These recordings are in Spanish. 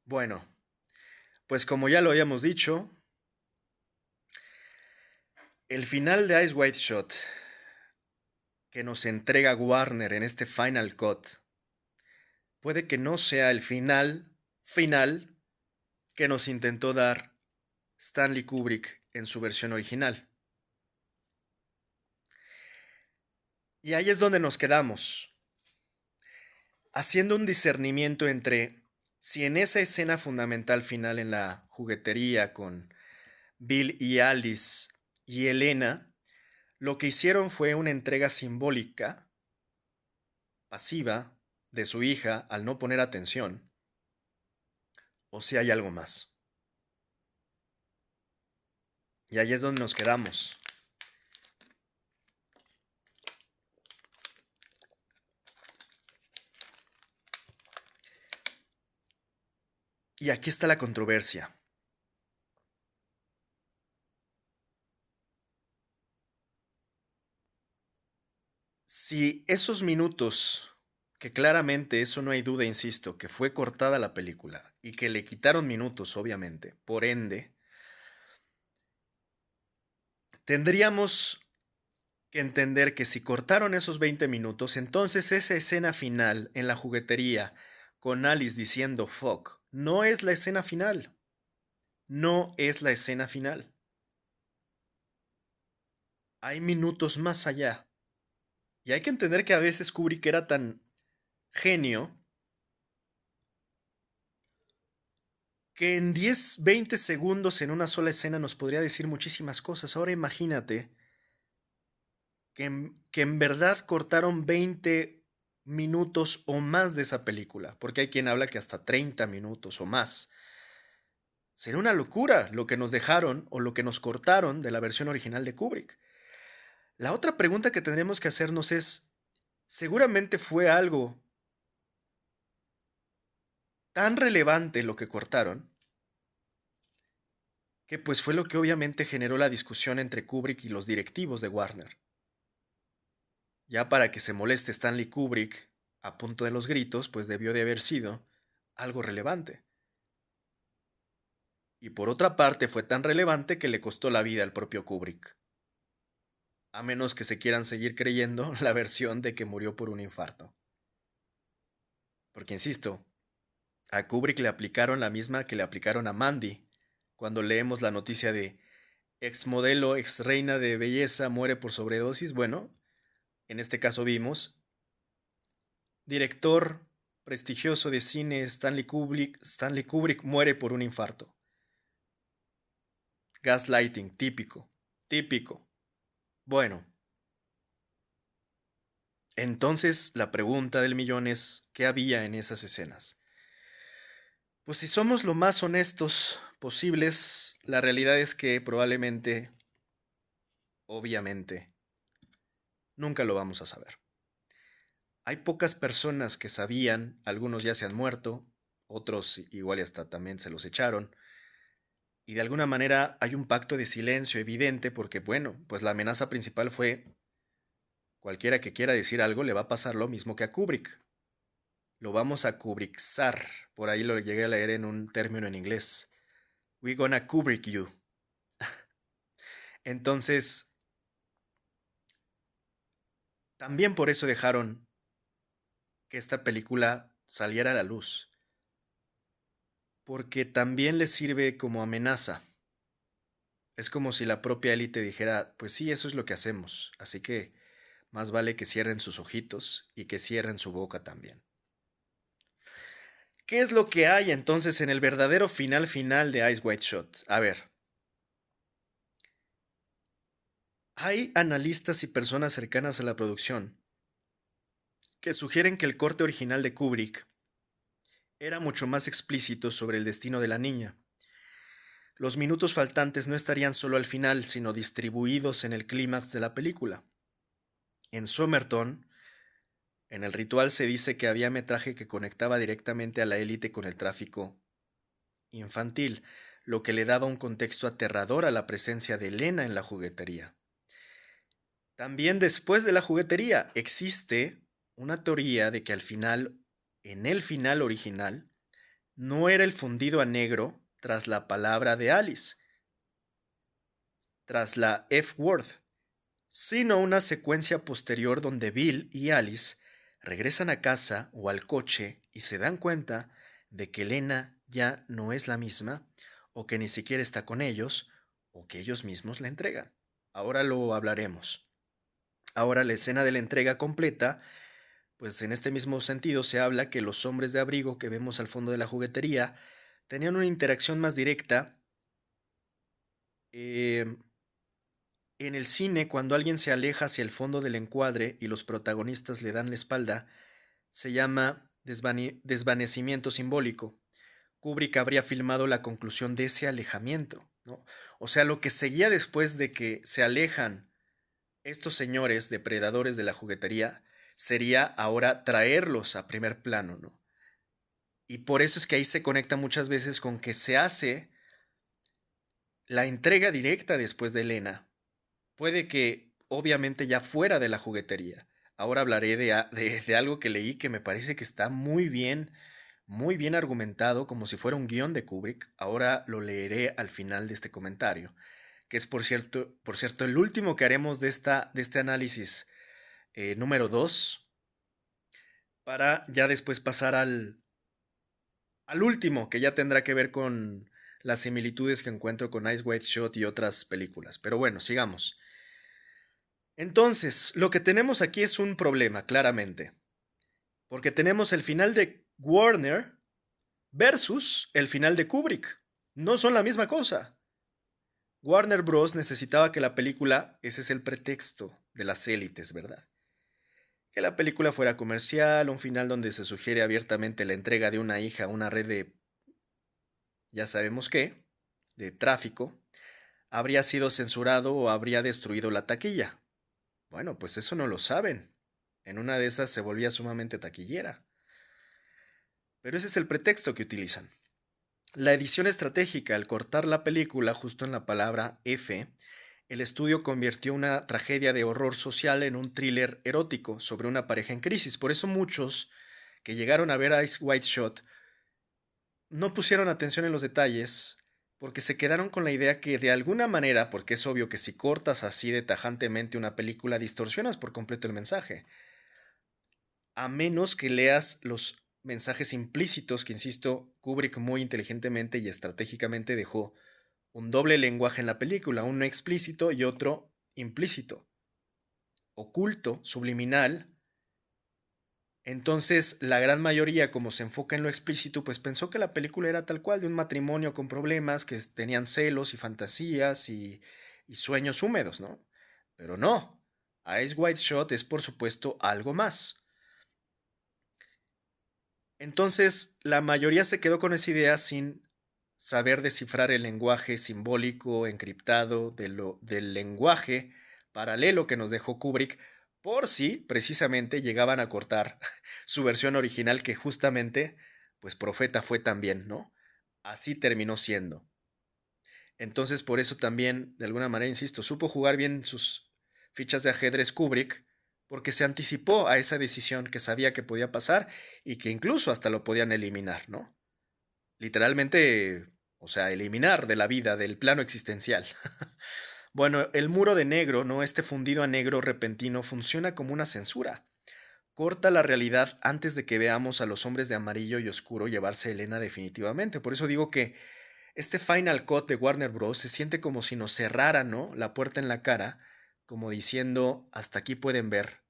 Bueno, pues como ya lo habíamos dicho, el final de Ice White Shot que nos entrega Warner en este Final Cut puede que no sea el final que nos intentó dar Stanley Kubrick en su versión original. Y ahí es donde nos quedamos, haciendo un discernimiento entre si en esa escena fundamental final en la juguetería con Bill y Alice y Elena, lo que hicieron fue una entrega simbólica, pasiva, de su hija al no poner atención, o si hay algo más. Y ahí es donde nos quedamos. Y aquí está la controversia. Si esos minutos, que claramente eso no hay duda, insisto, que fue cortada la película y que le quitaron minutos, obviamente, por ende, tendríamos que entender que si cortaron esos 20 minutos, entonces esa escena final en la juguetería con Alice diciendo fuck, no es la escena final. No es la escena final. Hay minutos más allá. Y hay que entender que a veces Kubrick era tan genio que en 10, 20 segundos en una sola escena nos podría decir muchísimas cosas. Ahora imagínate que en verdad cortaron 20 minutos o más de esa película, porque hay quien habla que hasta 30 minutos o más. Sería una locura lo que nos dejaron o lo que nos cortaron de la versión original de Kubrick. La otra pregunta que tendremos que hacernos es, seguramente fue algo tan relevante lo que cortaron, que pues fue lo que obviamente generó la discusión entre Kubrick y los directivos de Warner. Ya para que se moleste Stanley Kubrick a punto de los gritos, pues debió de haber sido algo relevante. Y por otra parte fue tan relevante que le costó la vida al propio Kubrick. A menos que se quieran seguir creyendo la versión de que murió por un infarto. Porque insisto, a Kubrick le aplicaron la misma que le aplicaron a Mandy, cuando leemos la noticia de ex modelo, ex reina de belleza muere por sobredosis. Bueno, en este caso vimos director prestigioso de cine Stanley Kubrick muere por un infarto. Gaslighting, típico, típico. Bueno, entonces la pregunta del millón es, ¿qué había en esas escenas? Pues si somos lo más honestos posibles, la realidad es que probablemente, obviamente, nunca lo vamos a saber. Hay pocas personas que sabían, algunos ya se han muerto, otros igual y hasta también se los echaron, y de alguna manera hay un pacto de silencio evidente porque, bueno, pues la amenaza principal fue cualquiera que quiera decir algo le va a pasar lo mismo que a Kubrick. Lo vamos a Kubrickzar, por ahí lo llegué a leer en un término en inglés. We gonna Kubrick you. Entonces, también por eso dejaron que esta película saliera a la luz, porque también les sirve como amenaza. Es como si la propia élite dijera, pues sí, eso es lo que hacemos, así que más vale que cierren sus ojitos y que cierren su boca también. ¿Qué es lo que hay entonces en el verdadero final de Ice White Shot? A ver, hay analistas y personas cercanas a la producción que sugieren que el corte original de Kubrick era mucho más explícito sobre el destino de la niña. Los minutos faltantes no estarían solo al final, sino distribuidos en el clímax de la película. En Somerton, en el ritual se dice que había metraje que conectaba directamente a la élite con el tráfico infantil, lo que le daba un contexto aterrador a la presencia de Elena en la juguetería. También después de la juguetería existe una teoría de que al final, en el final original, no era el fundido a negro tras la palabra de Alice, tras la F-word, sino una secuencia posterior donde Bill y Alice regresan a casa o al coche y se dan cuenta de que Elena ya no es la misma, o que ni siquiera está con ellos, o que ellos mismos la entregan. Ahora lo hablaremos. Ahora la escena de la entrega completa, pues en este mismo sentido se habla que los hombres de abrigo que vemos al fondo de la juguetería tenían una interacción más directa. eh, En el cine, cuando alguien se aleja hacia el fondo del encuadre y los protagonistas le dan la espalda, se llama desvanecimiento simbólico. Kubrick habría filmado la conclusión de ese alejamiento, ¿no? O sea, lo que seguía después de que se alejan estos señores depredadores de la juguetería sería ahora traerlos a primer plano, ¿no? Y por eso es que ahí se conecta muchas veces con que se hace la entrega directa después de Elena. Puede que, obviamente, ya fuera de la juguetería. Ahora hablaré de algo que leí que me parece que está muy bien argumentado, como si fuera un guión de Kubrick. Ahora lo leeré al final de este comentario, que es, por cierto, el último que haremos de este análisis número 2, para ya después pasar al último, que ya tendrá que ver con las similitudes que encuentro con Ice White Shot y otras películas. Pero bueno, sigamos. Entonces, lo que tenemos aquí es un problema, claramente, porque tenemos el final de Warner versus el final de Kubrick. No son la misma cosa. Warner Bros. Necesitaba que la película, ese es el pretexto de las élites, ¿verdad? Que la película fuera comercial, un final donde se sugiere abiertamente la entrega de una hija a una red de, ya sabemos qué, de tráfico, habría sido censurado o habría destruido la taquilla. Bueno, pues eso no lo saben. En una de esas se volvía sumamente taquillera. Pero ese es el pretexto que utilizan. La edición estratégica, al cortar la película justo en la palabra F, el estudio convirtió una tragedia de horror social en un thriller erótico sobre una pareja en crisis. Por eso muchos que llegaron a ver Ice White Shot no pusieron atención en los detalles, porque se quedaron con la idea que de alguna manera, porque es obvio que si cortas así de tajantemente una película distorsionas por completo el mensaje, a menos que leas los mensajes implícitos que, insisto, Kubrick muy inteligentemente y estratégicamente dejó un doble lenguaje en la película, uno explícito y otro implícito, oculto, subliminal. Entonces, la gran mayoría, como se enfoca en lo explícito, pues pensó que la película era tal cual de un matrimonio con problemas, que tenían celos y fantasías y sueños húmedos, ¿no? Pero no, Ice White Shot es por supuesto algo más. Entonces, la mayoría se quedó con esa idea sin saber descifrar el lenguaje simbólico encriptado del lenguaje paralelo que nos dejó Kubrick, por si precisamente llegaban a cortar su versión original, que justamente, pues Profeta fue también, ¿no? Así terminó siendo. Entonces, por eso también, de alguna manera, insisto, supo jugar bien sus fichas de ajedrez Kubrick, porque se anticipó a esa decisión que sabía que podía pasar y que incluso hasta lo podían eliminar, ¿no? Literalmente, o sea, eliminar de la vida, del plano existencial. Bueno, el muro de negro, ¿no? Este fundido a negro repentino funciona como una censura. Corta la realidad antes de que veamos a los hombres de amarillo y oscuro llevarse a Elena definitivamente. Por eso digo que este Final Cut de Warner Bros. Se siente como si nos cerrara, ¿no? La puerta en la cara, como diciendo, hasta aquí pueden ver.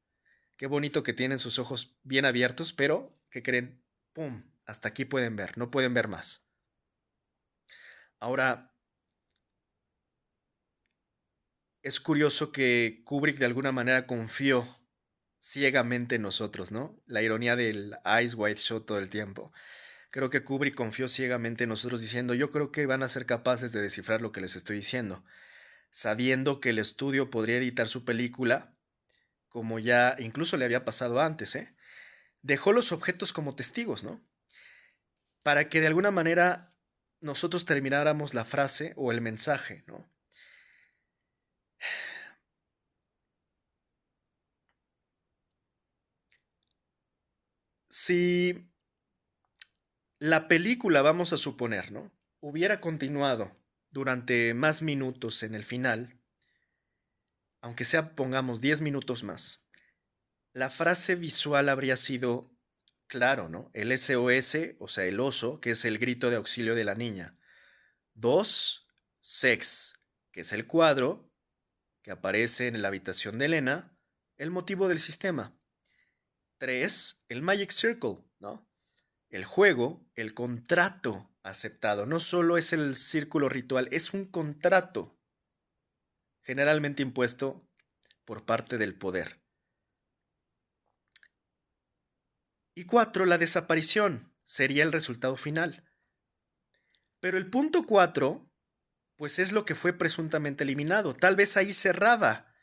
Qué bonito que tienen sus ojos bien abiertos, pero, ¿qué creen? ¡Pum! Hasta aquí pueden ver, no pueden ver más. Ahora, es curioso que Kubrick de alguna manera confió ciegamente en nosotros, ¿no? La ironía del Eyes Wide Shut todo el tiempo. Creo que Kubrick confió ciegamente en nosotros diciendo, yo creo que van a ser capaces de descifrar lo que les estoy diciendo, sabiendo que el estudio podría editar su película, como ya incluso le había pasado antes, ¿eh? Dejó los objetos como testigos, ¿no? Para que de alguna manera nosotros termináramos la frase o el mensaje, ¿no? Si la película, vamos a suponer, ¿no? Hubiera continuado durante más minutos en el final, aunque sea, pongamos, 10 minutos más. La frase visual habría sido, claro, ¿no? El SOS, o sea, el oso, que es el grito de auxilio de la niña. 2, sex, que es el cuadro que aparece en la habitación de Elena, el motivo del sistema. 3, el Magic Circle, ¿no? El juego, el contrato aceptado. No solo es el círculo ritual, es un contrato generalmente impuesto por parte del poder. Y 4, la desaparición sería el resultado final. Pero el punto 4, pues es lo que fue presuntamente eliminado. Tal vez ahí cerraba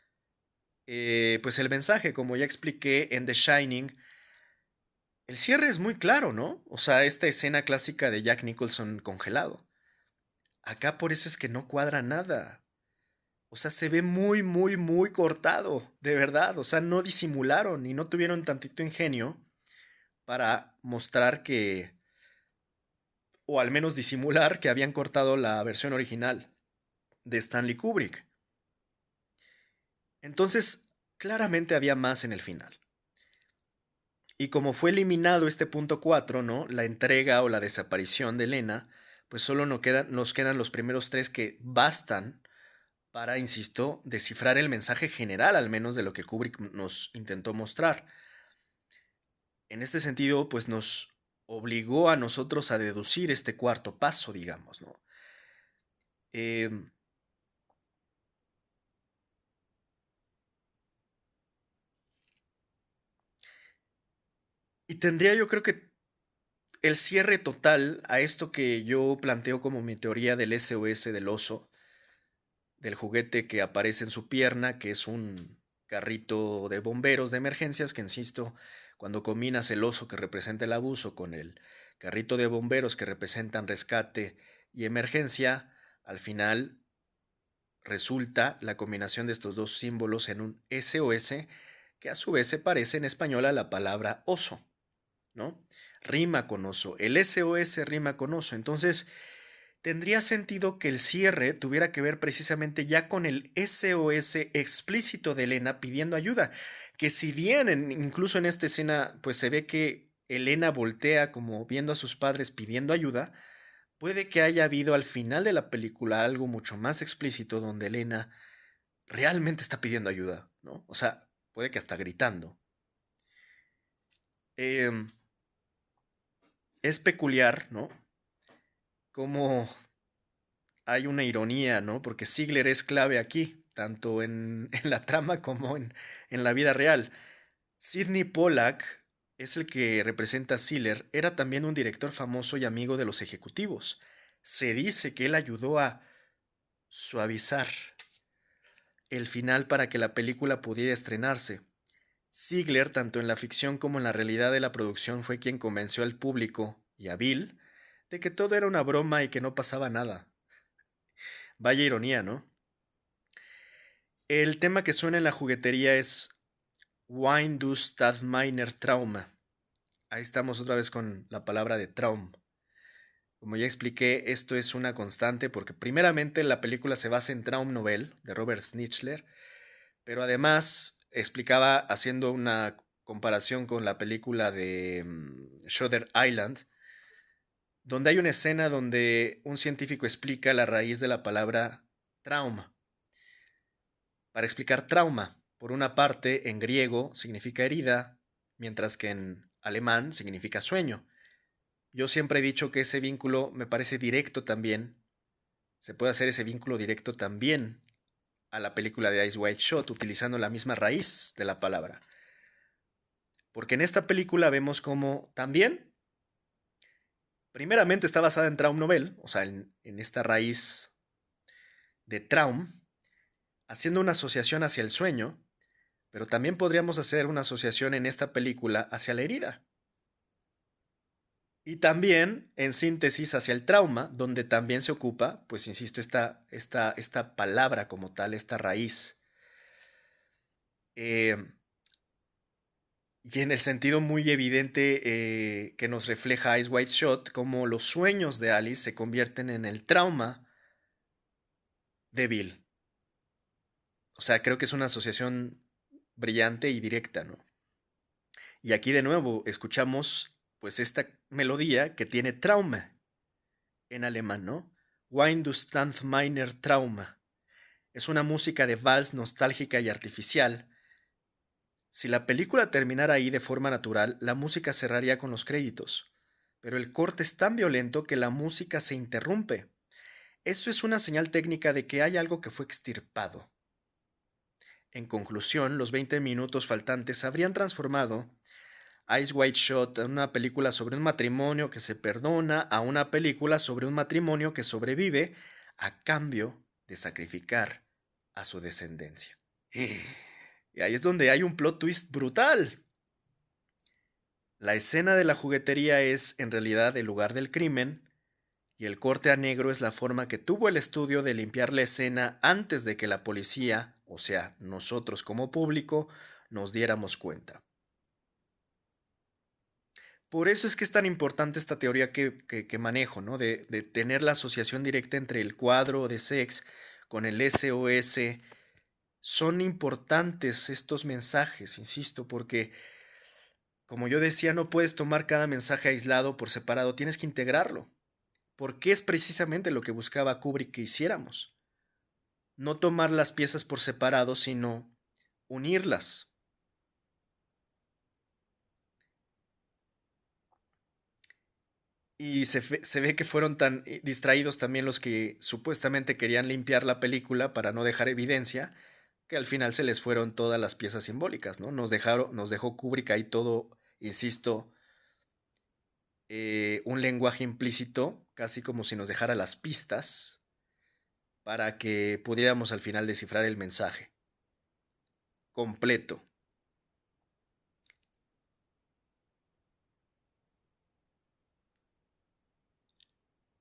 pues el mensaje, como ya expliqué en The Shining. El cierre es muy claro, ¿no? O sea, esta escena clásica de Jack Nicholson congelado. Acá por eso es que no cuadra nada. O sea, se ve muy, muy, muy cortado, de verdad. O sea, no disimularon y no tuvieron tantito ingenio para mostrar que, o al menos disimular que habían cortado la versión original de Stanley Kubrick. Entonces, claramente había más en el final. Y como fue eliminado este punto 4, ¿no? La entrega o la desaparición de Elena, pues solo nos quedan los primeros tres que bastan para, insisto, descifrar el mensaje general, al menos de lo que Kubrick nos intentó mostrar. En este sentido, pues nos obligó a nosotros a deducir este cuarto paso, digamos, ¿no? Em, y tendría yo creo que el cierre total a esto que yo planteo como mi teoría del SOS del oso, del juguete que aparece en su pierna, que es un carrito de bomberos de emergencias, que insisto, cuando combinas el oso que representa el abuso con el carrito de bomberos que representan rescate y emergencia, al final resulta la combinación de estos dos símbolos en un SOS, que a su vez se parece en español a la palabra oso, ¿no? Rima con oso. El SOS rima con oso. Entonces, tendría sentido que el cierre tuviera que ver precisamente ya con el SOS explícito de Elena pidiendo ayuda, que si bien incluso en esta escena pues se ve que Elena voltea como viendo a sus padres pidiendo ayuda, puede que haya habido al final de la película algo mucho más explícito donde Elena realmente está pidiendo ayuda, ¿no? O sea, puede que hasta gritando. Em, es peculiar, ¿no? Cómo hay una ironía, ¿no? Porque Ziegler es clave aquí, tanto en la trama como en la vida real. Sidney Pollack es el que representa a Ziegler, era también un director famoso y amigo de los ejecutivos. Se dice que él ayudó a suavizar el final para que la película pudiera estrenarse. Ziegler, tanto en la ficción como en la realidad de la producción, fue quien convenció al público y a Bill de que todo era una broma y que no pasaba nada. Vaya ironía, ¿no? El tema que suena en la juguetería es Wine du statt meiner Trauma. Ahí estamos otra vez con la palabra de Traum. Como ya expliqué, esto es una constante porque primeramente la película se basa en Traum Novel de Robert Schnitzler, pero además explicaba haciendo una comparación con la película de Shutter Island, donde hay una escena donde un científico explica la raíz de la palabra trauma. Para explicar trauma, por una parte, en griego significa herida, mientras que en alemán significa sueño. Yo siempre he dicho que ese vínculo me parece directo también. Se puede hacer ese vínculo directo también a la película de Ice White Shot, utilizando la misma raíz de la palabra. Porque en esta película vemos como también, primeramente está basada en Traum Novel, o sea, en esta raíz de Traum, haciendo una asociación hacia el sueño, pero también podríamos hacer una asociación en esta película hacia la herida. Y también, en síntesis, hacia el trauma, donde también se ocupa, pues insisto, esta palabra como tal, esta raíz. Eh, Y en el sentido muy evidente que nos refleja Eyes Wide Shut, cómo los sueños de Alice se convierten en el trauma de Bill. O sea, creo que es una asociación brillante y directa, ¿no? Y aquí de nuevo escuchamos pues esta melodía que tiene trauma en alemán, ¿no? Wein du stand meiner Trauma. Es una música de vals nostálgica y artificial. Si la película terminara ahí de forma natural, la música cerraría con los créditos. Pero el corte es tan violento que la música se interrumpe. Eso es una señal técnica de que hay algo que fue extirpado. En conclusión, los 20 minutos faltantes habrían transformado Eyes Wide Shut en una película sobre un matrimonio que se perdona a una película sobre un matrimonio que sobrevive a cambio de sacrificar a su descendencia. Y ahí es donde hay un plot twist brutal. La escena de la juguetería es en realidad el lugar del crimen y el corte a negro es la forma que tuvo el estudio de limpiar la escena antes de que la policía, o sea, nosotros como público, nos diéramos cuenta. Por eso es que es tan importante esta teoría que manejo, ¿no? De tener la asociación directa entre el cuadro de Sex con el SOS. Son importantes estos mensajes, insisto, porque como yo decía, no puedes tomar cada mensaje aislado por separado, tienes que integrarlo, porque es precisamente lo que buscaba Kubrick que hiciéramos. No tomar las piezas por separado, sino unirlas. Y se ve que fueron tan distraídos también los que supuestamente querían limpiar la película para no dejar evidencia, que al final se les fueron todas las piezas simbólicas, ¿no? Nos dejó Kubrick ahí todo, insisto, un lenguaje implícito, casi como si nos dejara las pistas para que pudiéramos al final descifrar el mensaje completo.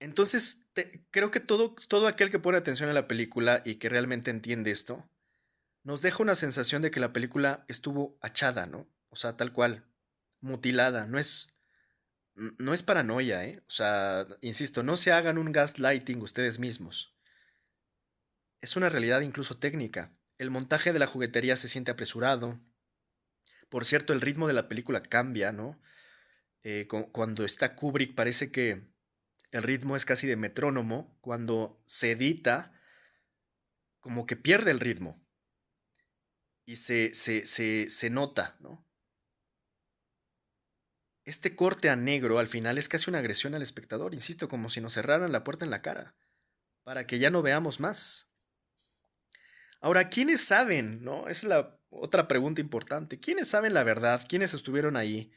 Entonces, creo que todo aquel que pone atención a la película y que realmente entiende esto, nos deja una sensación de que la película estuvo achada, ¿no? O sea, tal cual, mutilada. No es paranoia, ¿eh? O sea, insisto, no se hagan un gaslighting ustedes mismos. Es una realidad incluso técnica. El montaje de la juguetería se siente apresurado. Por cierto, el ritmo de la película cambia, ¿no? Cuando está Kubrick parece que el ritmo es casi de metrónomo. Cuando se edita, como que pierde el ritmo. Y se nota, ¿no? Este corte a negro al final es casi una agresión al espectador, insisto, como si nos cerraran la puerta en la cara, para que ya no veamos más. Ahora, ¿quiénes saben, no? Esa es la otra pregunta importante. ¿Quiénes saben la verdad? ¿Quiénes estuvieron ahí?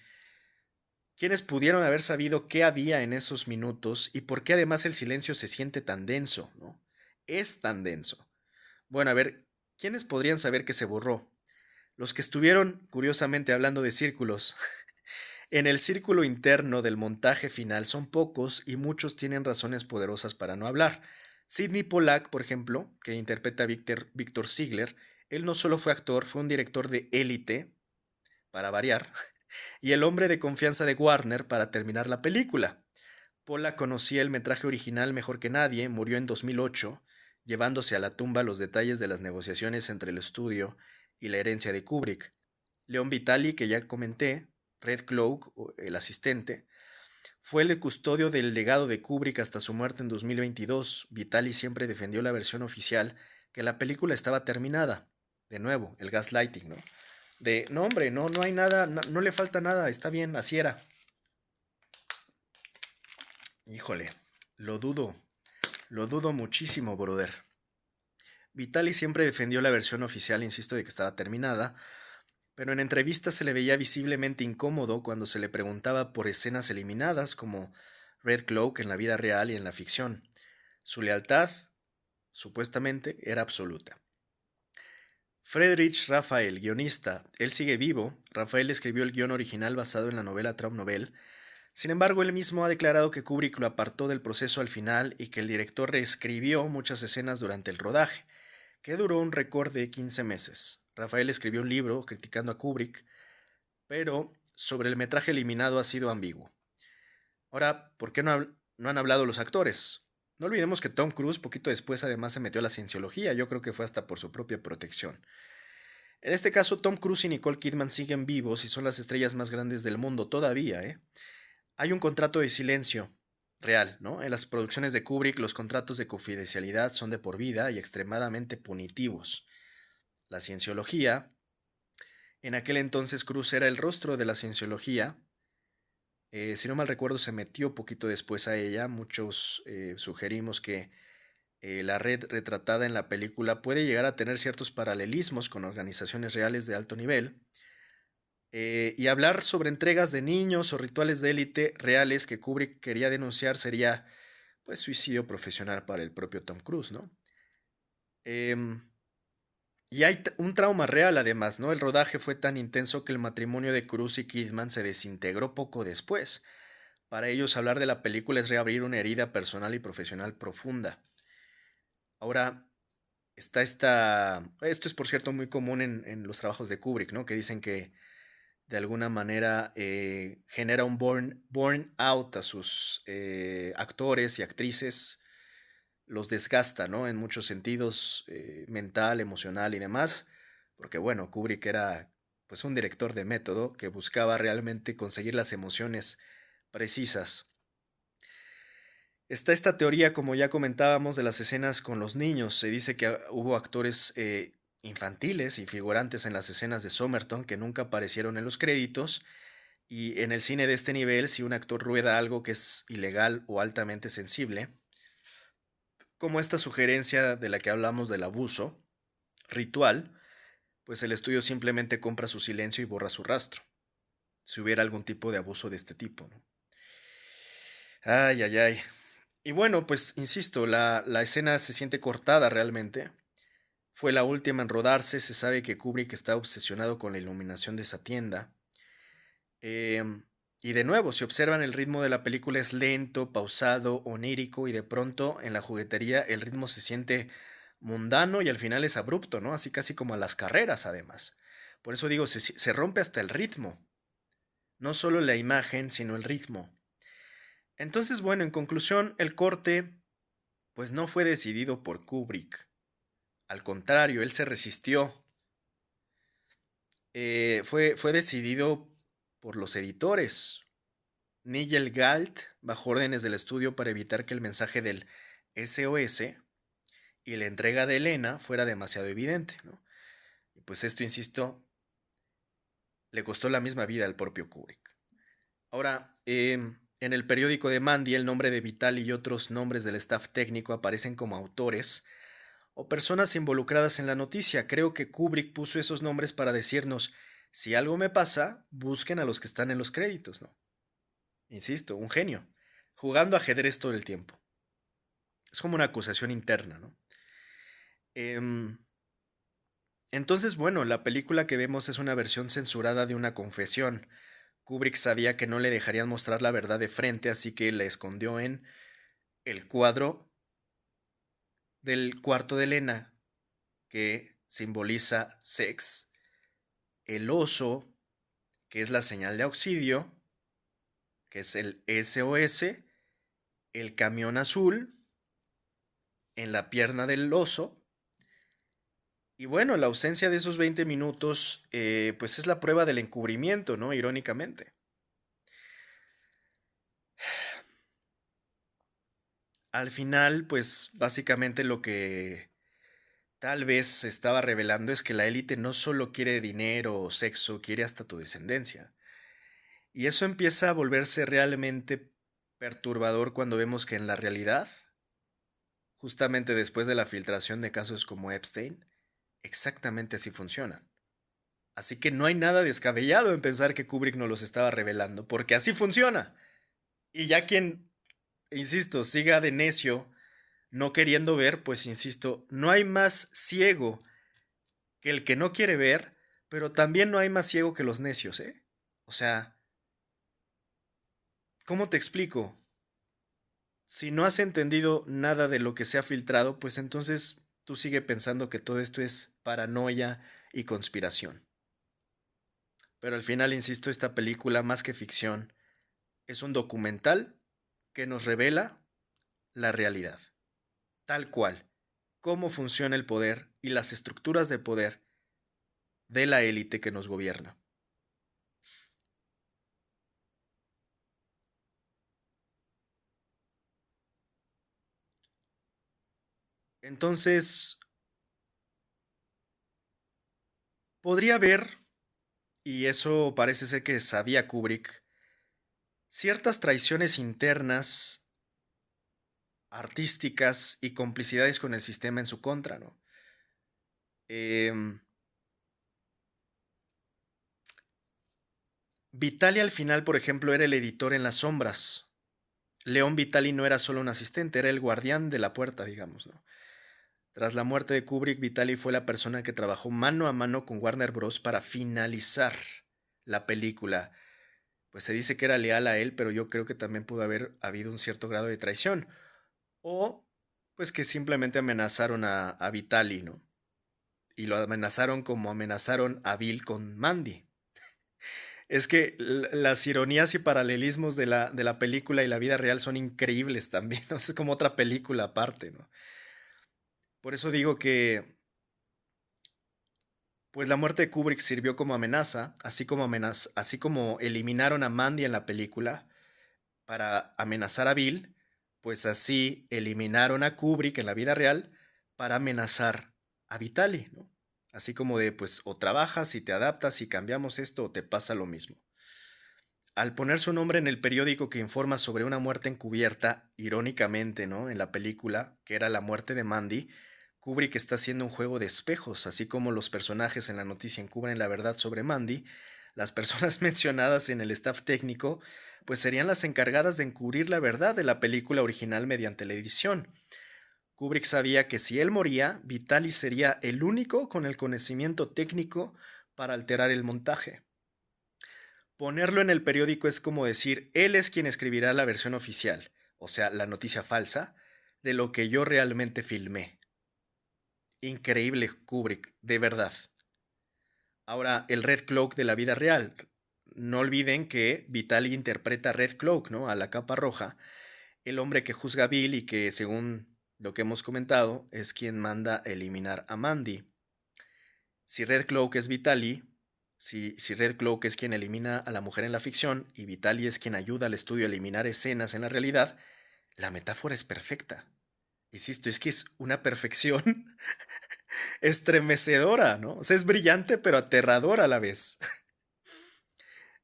¿Quiénes pudieron haber sabido qué había en esos minutos y por qué además el silencio se siente tan denso, ¿no? Es tan denso. Bueno, a ver, ¿quiénes podrían saber que se borró? Los que estuvieron, curiosamente, hablando de círculos. En el círculo interno del montaje final son pocos y muchos tienen razones poderosas para no hablar. Sidney Pollack, por ejemplo, que interpreta a Víctor Ziegler, él no solo fue actor, fue un director de élite, para variar, y el hombre de confianza de Warner para terminar la película. Pollack conocía el metraje original mejor que nadie, murió en 2008, llevándose a la tumba los detalles de las negociaciones entre el estudio y la herencia de Kubrick. Leon Vitali, que ya comenté, Red Cloak, el asistente, fue el custodio del legado de Kubrick hasta su muerte en 2022. Vitali siempre defendió la versión oficial que la película estaba terminada. De nuevo, el gaslighting, ¿no? De, no hombre, no hay nada, no le falta nada, está bien, así era. Híjole, lo dudo, lo dudo muchísimo, brother. Vitali siempre defendió la versión oficial, insisto, de que estaba terminada, pero en entrevistas se le veía visiblemente incómodo cuando se le preguntaba por escenas eliminadas como Red Cloak en la vida real y en la ficción. Su lealtad, supuestamente, era absoluta. Friedrich Raphael, guionista, él sigue vivo. Raphael escribió el guión original basado en la novela Traumnovelle. Sin embargo, él mismo ha declarado que Kubrick lo apartó del proceso al final y que el director reescribió muchas escenas durante el rodaje, que duró un récord de 15 meses. Rafael escribió un libro criticando a Kubrick, pero sobre el metraje eliminado ha sido ambiguo. Ahora, ¿por qué no han hablado los actores? No olvidemos que Tom Cruise poquito después además se metió a la cienciología, yo creo que fue hasta por su propia protección. En este caso, Tom Cruise y Nicole Kidman siguen vivos y son las estrellas más grandes del mundo todavía, ¿eh? Hay un contrato de silencio real, ¿no? En las producciones de Kubrick, los contratos de confidencialidad son de por vida y extremadamente punitivos. La cienciología, en aquel entonces Cruise era el rostro de la cienciología. Si no mal recuerdo, se metió poquito después a ella. Muchos sugerimos que la red retratada en la película puede llegar a tener ciertos paralelismos con organizaciones reales de alto nivel. Y hablar sobre entregas de niños o rituales de élite reales que Kubrick quería denunciar sería, pues, suicidio profesional para el propio Tom Cruise, ¿no? Em, y hay un trauma real además, ¿no? El rodaje fue tan intenso que el matrimonio de Cruise y Kidman se desintegró poco después. Para ellos hablar de la película es reabrir una herida personal y profesional profunda. Ahora, esto es por cierto muy común en los trabajos de Kubrick, ¿no? Que dicen que de alguna manera genera un burn out a sus actores y actrices, los desgasta, ¿no? En muchos sentidos, mental, emocional y demás, porque bueno, Kubrick era pues un director de método que buscaba realmente conseguir las emociones precisas. Está esta teoría, como ya comentábamos, de las escenas con los niños. Se dice que hubo actores infantiles y figurantes en las escenas de Somerton que nunca aparecieron en los créditos. Y en el cine de este nivel, si un actor rueda algo que es ilegal o altamente sensible, como esta sugerencia de la que hablamos del abuso ritual, pues el estudio simplemente compra su silencio y borra su rastro, si hubiera algún tipo de abuso de este tipo, ¿no? Ay, ay, ay. Y bueno, pues insisto, la escena se siente cortada realmente. Fue la última en rodarse, se sabe que Kubrick está obsesionado con la iluminación de esa tienda. Y de nuevo, si observan el ritmo de la película es lento, pausado, onírico y de pronto en la juguetería el ritmo se siente mundano y al final es abrupto, ¿no? Así casi como a las carreras además. Por eso digo, se rompe hasta el ritmo. No solo la imagen, sino el ritmo. Entonces, bueno, en conclusión, el corte pues no fue decidido por Kubrick. Al contrario, él se resistió. Fue decidido por los editores. Nigel Galt bajo órdenes del estudio para evitar que el mensaje del SOS y la entrega de Elena fuera demasiado evidente, ¿no? Y pues esto, insisto, le costó la misma vida al propio Kubrick. Ahora, en el periódico de Mandy, el nombre de Vitali y otros nombres del staff técnico aparecen como autores o personas involucradas en la noticia. Creo que Kubrick puso esos nombres para decirnos, si algo me pasa, busquen a los que están en los créditos, ¿no? Insisto, un genio, jugando ajedrez todo el tiempo. Es como una acusación interna, ¿no? Em, entonces, bueno, la película que vemos es una versión censurada de una confesión. Kubrick sabía que no le dejarían mostrar la verdad de frente, así que la escondió en el cuadro del cuarto de Elena, que simboliza sex, el oso, que es la señal de auxilio, que es el SOS, el camión azul en la pierna del oso. Y bueno, la ausencia de esos 20 minutos, pues es la prueba del encubrimiento, ¿no? Irónicamente. Al final, pues básicamente lo que tal vez se estaba revelando es que la élite no solo quiere dinero o sexo, quiere hasta tu descendencia. Y eso empieza a volverse realmente perturbador cuando vemos que en la realidad, justamente después de la filtración de casos como Epstein, exactamente así funcionan. Así que no hay nada descabellado en pensar que Kubrick nos los estaba revelando, porque así funciona. Y ya quien, insisto, siga de necio, no queriendo ver, pues insisto, no hay más ciego que el que no quiere ver, pero también no hay más ciego que los necios, ¿eh? O sea, ¿cómo te explico? Si no has entendido nada de lo que se ha filtrado, pues entonces tú sigue pensando que todo esto es paranoia y conspiración. Pero al final, insisto, esta película, más que ficción, es un documental que nos revela la realidad, tal cual, cómo funciona el poder y las estructuras de poder de la élite que nos gobierna. Entonces, podría haber, y eso parece ser que sabía Kubrick, ciertas traiciones internas, artísticas y complicidades con el sistema en su contra, ¿no? Em, Vitali al final, por ejemplo, era el editor en las sombras. León Vitali no era solo un asistente, era el guardián de la puerta, digamos, ¿no? Tras la muerte de Kubrick, Vitali fue la persona que trabajó mano a mano con Warner Bros. Para finalizar la película. Pues se dice que era leal a él, pero yo creo que también pudo haber habido un cierto grado de traición. O pues que simplemente amenazaron a Vitali, ¿no? Y lo amenazaron como amenazaron a Bill con Mandy. Es que las ironías y paralelismos de la película y la vida real son increíbles también, ¿no? Es como otra película aparte, ¿no? Por eso digo que, pues la muerte de Kubrick sirvió como amenaza, así como eliminaron a Mandy en la película para amenazar a Bill, pues así eliminaron a Kubrick en la vida real para amenazar a Vitali, ¿no? Así como de, pues, o trabajas y te adaptas y cambiamos esto o te pasa lo mismo. Al poner su nombre en el periódico que informa sobre una muerte encubierta, irónicamente, ¿no? En la película, que era la muerte de Mandy, Kubrick está haciendo un juego de espejos, así como los personajes en la noticia encubren la verdad sobre Mandy, las personas mencionadas en el staff técnico, pues serían las encargadas de encubrir la verdad de la película original mediante la edición. Kubrick sabía que si él moría, Vitali sería el único con el conocimiento técnico para alterar el montaje. Ponerlo en el periódico es como decir, él es quien escribirá la versión oficial, o sea, la noticia falsa, de lo que yo realmente filmé. Increíble Kubrick, de verdad. Ahora, el Red Cloak de la vida real. No olviden que Vitali interpreta a Red Cloak, ¿no? A la capa roja, el hombre que juzga a Bill y que, según lo que hemos comentado, es quien manda eliminar a Mandy. Si Red Cloak es Vitali, si Red Cloak es quien elimina a la mujer en la ficción y Vitali es quien ayuda al estudio a eliminar escenas en la realidad, la metáfora es perfecta. Insisto, es que es una perfección estremecedora, ¿no? O sea, es brillante pero aterradora a la vez.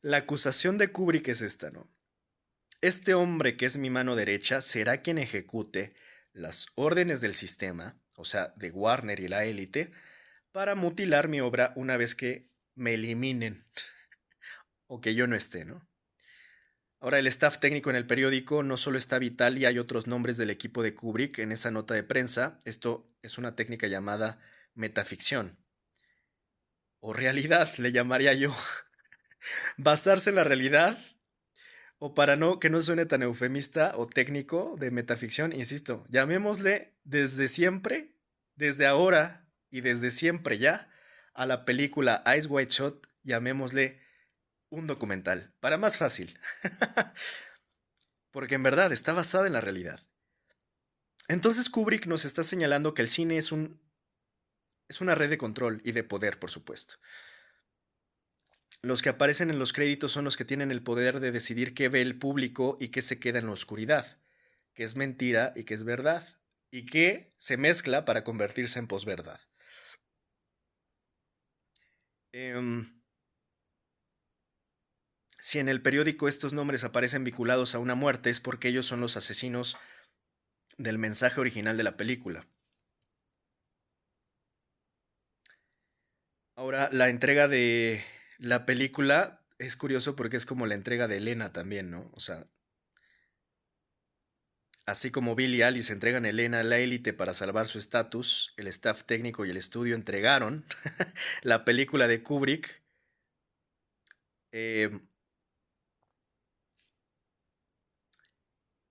La acusación de Kubrick es esta, ¿no? Este hombre que es mi mano derecha será quien ejecute las órdenes del sistema, o sea, de Warner y la élite, para mutilar mi obra una vez que me eliminen o que yo no esté, ¿no? Ahora, el staff técnico en el periódico no solo está Vital y hay otros nombres del equipo de Kubrick en esa nota de prensa. Esto es una técnica llamada metaficción. O realidad, le llamaría yo. Basarse en la realidad. O para no que no suene tan eufemista o técnico de metaficción, insisto, llamémosle desde siempre, desde ahora y desde siempre ya, a la película Ice White Shot, llamémosle un documental, para más fácil, porque en verdad está basada en la realidad. Entonces Kubrick nos está señalando que el cine es una red de control y de poder, por supuesto. Los que aparecen en los créditos son los que tienen el poder de decidir qué ve el público y qué se queda en la oscuridad, qué es mentira y qué es verdad, y qué se mezcla para convertirse en posverdad. Em, si en el periódico estos nombres aparecen vinculados a una muerte es porque ellos son los asesinos del mensaje original de la película. Ahora, la entrega de la película es curioso porque es como la entrega de Elena también, ¿no? O sea, así como Bill y Alice entregan a Elena a la élite para salvar su estatus, el staff técnico y el estudio entregaron la película de Kubrick, eh,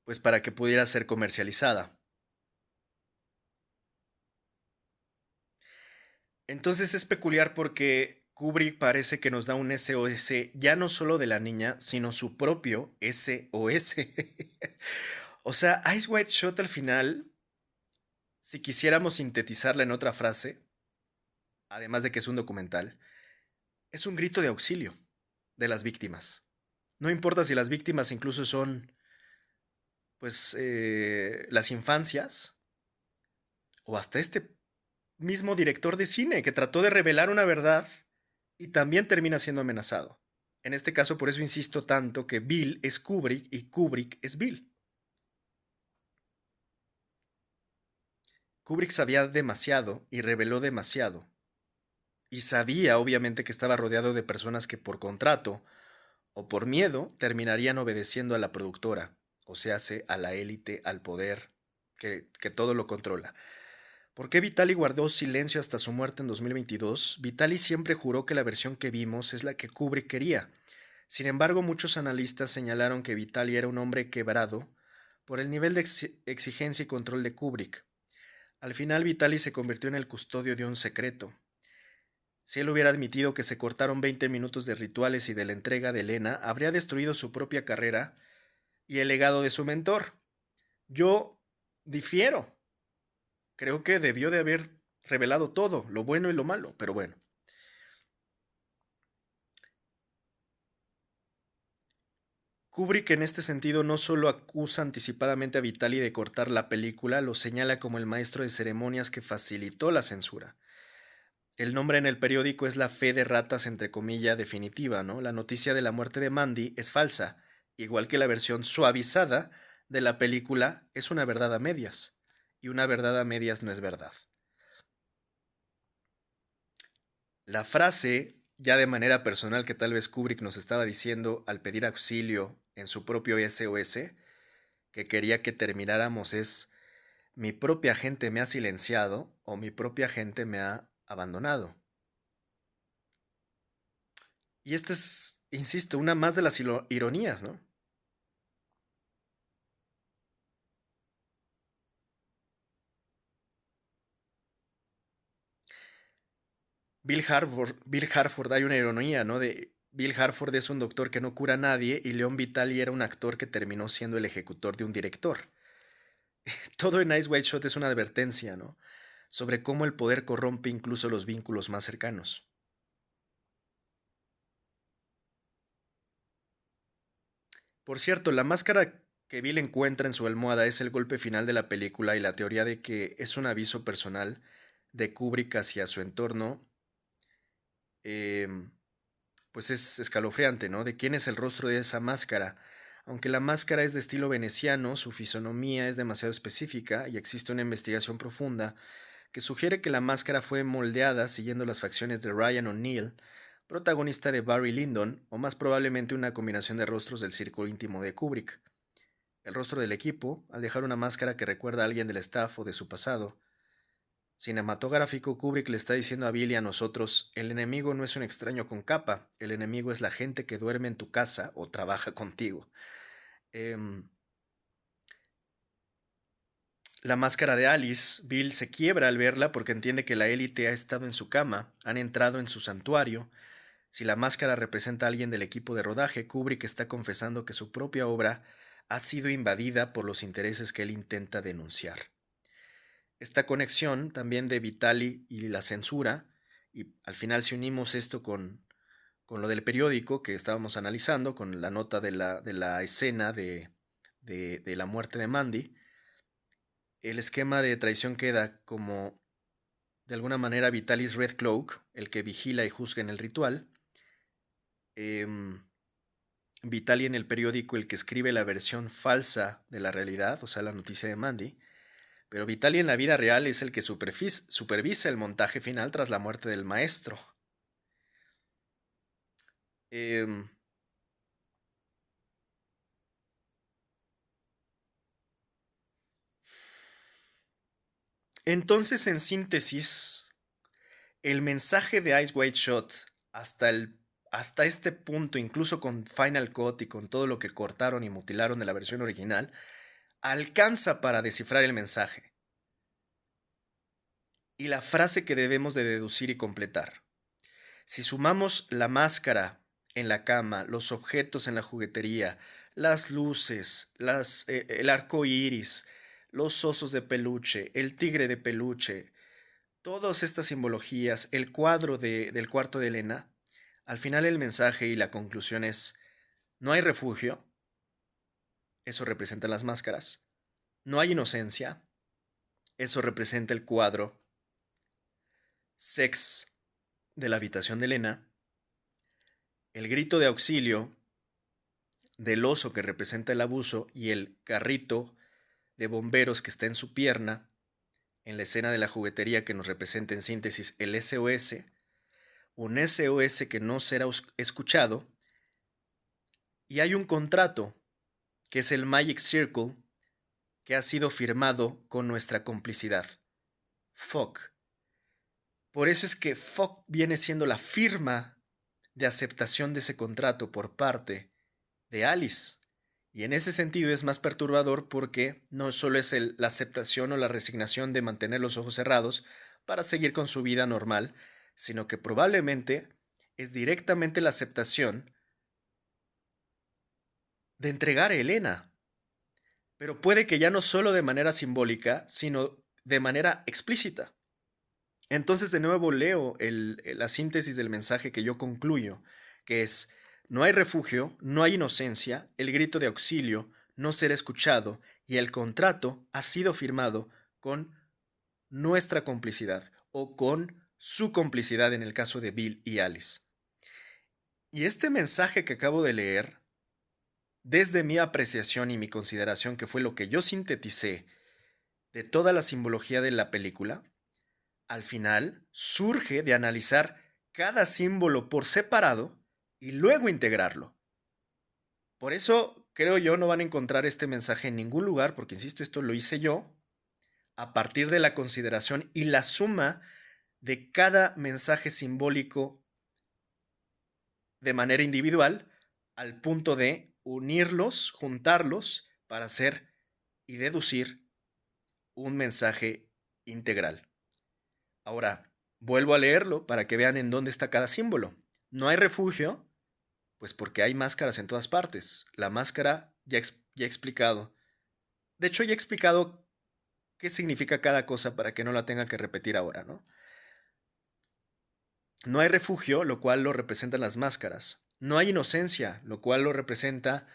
pues para que pudiera ser comercializada. Entonces es peculiar porque Kubrick parece que nos da un SOS ya no solo de la niña, sino su propio SOS. O sea, Ice White Shot al final, si quisiéramos sintetizarla en otra frase, además de que es un documental, es un grito de auxilio de las víctimas. No importa si las víctimas incluso son, pues, las infancias o hasta este mismo director de cine que trató de revelar una verdad y también termina siendo amenazado. En este caso, por eso insisto tanto que Bill es Kubrick y Kubrick es Bill. Kubrick sabía demasiado y reveló demasiado. Y sabía, obviamente, que estaba rodeado de personas que por contrato o por miedo terminarían obedeciendo a la productora, o se hace a la élite, al poder, que todo lo controla. ¿Por qué Vitali guardó silencio hasta su muerte en 2022? Vitali siempre juró que la versión que vimos es la que Kubrick quería. Sin embargo, muchos analistas señalaron que Vitali era un hombre quebrado por el nivel de exigencia y control de Kubrick. Al final, Vitali se convirtió en el custodio de un secreto. Si él hubiera admitido que se cortaron 20 minutos de rituales y de la entrega de Elena, habría destruido su propia carrera y el legado de su mentor. Yo difiero. Creo que debió de haber revelado todo, lo bueno y lo malo, pero bueno. Kubrick en este sentido no solo acusa anticipadamente a Vitali de cortar la película, lo señala como el maestro de ceremonias que facilitó la censura. El nombre en el periódico es la fe de ratas entre comillas definitiva, ¿no? La noticia de la muerte de Mandy es falsa, igual que la versión suavizada de la película es una verdad a medias, y una verdad a medias no es verdad. La frase, ya de manera personal que tal vez Kubrick nos estaba diciendo al pedir auxilio en su propio SOS, que quería que termináramos es, mi propia gente me ha silenciado o mi propia gente me ha abandonado. Y esta es, insisto, una más de las ironías, ¿no? Bill Harford, hay una ironía, ¿no? De Bill Harford es un doctor que no cura a nadie y Leon Vitali era un actor que terminó siendo el ejecutor de un director. Todo en Ice White Shot es una advertencia, ¿no? Sobre cómo el poder corrompe incluso los vínculos más cercanos. Por cierto, la máscara que Bill encuentra en su almohada es el golpe final de la película y la teoría de que es un aviso personal de Kubrick hacia su entorno, em, pues es escalofriante, ¿no? De quién es el rostro de esa máscara. Aunque la máscara es de estilo veneciano, su fisonomía es demasiado específica y existe una investigación profunda que sugiere que la máscara fue moldeada siguiendo las facciones de Ryan O'Neill, protagonista de Barry Lyndon, o más probablemente una combinación de rostros del círculo íntimo de Kubrick. El rostro del equipo, al dejar una máscara que recuerda a alguien del staff o de su pasado. Cinematográfico, Kubrick le está diciendo a Bill y a nosotros, el enemigo no es un extraño con capa, el enemigo es la gente que duerme en tu casa o trabaja contigo. Em, la máscara de Alice, Bill se quiebra al verla porque entiende que la élite ha estado en su cama, han entrado en su santuario. Si la máscara representa a alguien del equipo de rodaje, Kubrick está confesando que su propia obra ha sido invadida por los intereses que él intenta denunciar. Esta conexión también de Vitali y la censura, y al final si unimos esto con lo del periódico que estábamos analizando, con la nota de la escena de la muerte de Mandy, el esquema de traición queda como de alguna manera Vitalis Red Cloak, el que vigila y juzga en el ritual, em, Vitali en el periódico, el que escribe la versión falsa de la realidad, o sea, la noticia de Mandy, pero Vitali en la vida real es el que supervisa el montaje final tras la muerte del maestro. Em, entonces, en síntesis, el mensaje de Ice White Shot hasta este punto, incluso con Final Cut y con todo lo que cortaron y mutilaron de la versión original, alcanza para descifrar el mensaje y la frase que debemos de deducir y completar. Si sumamos la máscara en la cama, los objetos en la juguetería, las luces, el arco iris, los osos de peluche, el tigre de peluche, todas estas simbologías, el cuadro del cuarto de Elena, al final el mensaje y la conclusión es: no hay refugio, eso representa las máscaras, no hay inocencia, eso representa el cuadro, sex de la habitación de Elena, el grito de auxilio del oso que representa el abuso y el carrito de bomberos que está en su pierna, en la escena de la juguetería que nos representa en síntesis el SOS, un SOS que no será escuchado, y hay un contrato que es el Magic Circle que ha sido firmado con nuestra complicidad. Fuck. Por eso es que fuck viene siendo la firma de aceptación de ese contrato por parte de Alice. Y en ese sentido es más perturbador porque no solo es la aceptación o la resignación de mantener los ojos cerrados para seguir con su vida normal, sino que probablemente es directamente la aceptación de entregar a Elena. Pero puede que ya no solo de manera simbólica, sino de manera explícita. Entonces de nuevo leo la síntesis del mensaje que yo concluyo, que es: no hay refugio, no hay inocencia, el grito de auxilio no será escuchado y el contrato ha sido firmado con nuestra complicidad o con su complicidad en el caso de Bill y Alice. Y este mensaje que acabo de leer, desde mi apreciación y mi consideración, que fue lo que yo sinteticé de toda la simbología de la película, al final surge de analizar cada símbolo por separado y luego integrarlo. Por eso creo yo no van a encontrar este mensaje en ningún lugar, porque insisto, esto lo hice yo a partir de la consideración y la suma de cada mensaje simbólico de manera individual, al punto de unirlos, juntarlos para hacer y deducir un mensaje integral. Ahora, vuelvo a leerlo para que vean en dónde está cada símbolo. No hay refugio, pues porque hay máscaras en todas partes. La máscara ya he explicado. De hecho, ya he explicado qué significa cada cosa para que no la tenga que repetir ahora, ¿no? No hay refugio, lo cual lo representan las máscaras. No hay inocencia, lo cual lo representa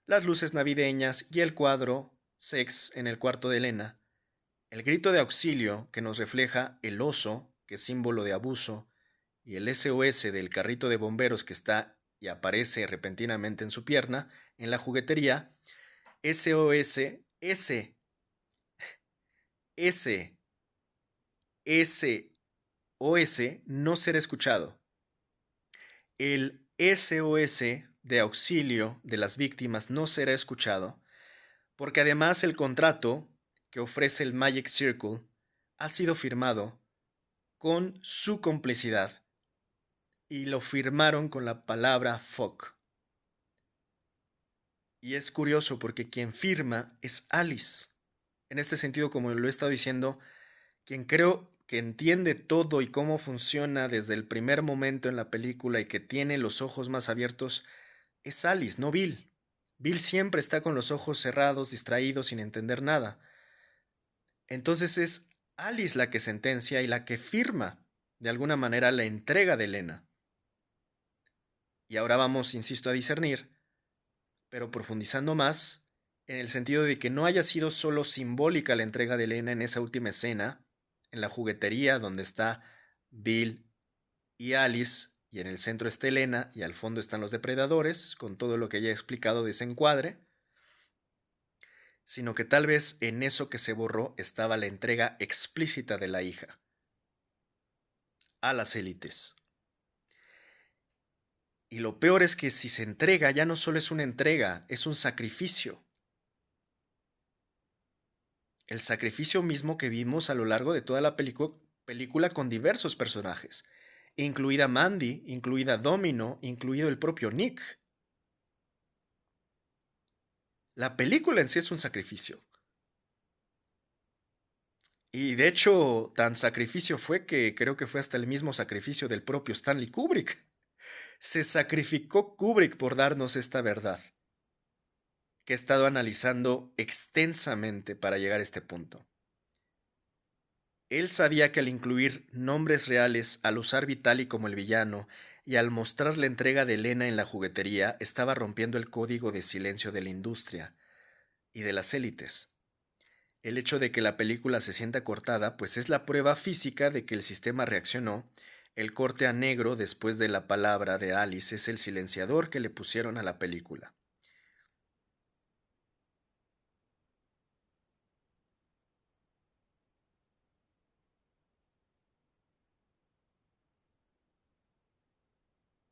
las luces navideñas y el cuadro Sex en el cuarto de Elena. El grito de auxilio que nos refleja el oso, que es símbolo de abuso, y el SOS del carrito de bomberos que está y aparece repentinamente en su pierna, en la juguetería. SOS, S, SOS no será escuchado. El SOS de auxilio de las víctimas no será escuchado, porque además el contrato que ofrece el Magic Circle ha sido firmado con su complicidad y lo firmaron con la palabra fuck. Y es curioso porque quien firma es Alice. En este sentido, como lo he estado diciendo, quien creo que entiende todo y cómo funciona desde el primer momento en la película y que tiene los ojos más abiertos es Alice, no Bill. Bill siempre está con los ojos cerrados, distraído, sin entender nada. Entonces es Alice la que sentencia y la que firma, de alguna manera, la entrega de Elena. Y ahora vamos, insisto, a discernir, pero profundizando más, en el sentido de que no haya sido solo simbólica la entrega de Elena en esa última escena, en la juguetería donde está Bill y Alice, y en el centro está Elena, y al fondo están los depredadores, con todo lo que ya he explicado de ese encuadre, sino que tal vez en eso que se borró estaba la entrega explícita de la hija a las élites. Y lo peor es que si se entrega ya no solo es una entrega, es un sacrificio. El sacrificio mismo que vimos a lo largo de toda la película con diversos personajes, incluida Mandy, incluida Domino, incluido el propio Nick. La película en sí es un sacrificio. Y de hecho, tan sacrificio fue que creo que fue hasta el mismo sacrificio del propio Stanley Kubrick. Se sacrificó Kubrick por darnos esta verdad, que he estado analizando extensamente para llegar a este punto. Él sabía que al incluir nombres reales, al usar Vitali como el villano y al mostrar la entrega de Elena en la juguetería, estaba rompiendo el código de silencio de la industria y de las élites. El hecho de que la película se sienta cortada, pues es la prueba física de que el sistema reaccionó. El corte a negro después de la palabra de Alice es el silenciador que le pusieron a la película.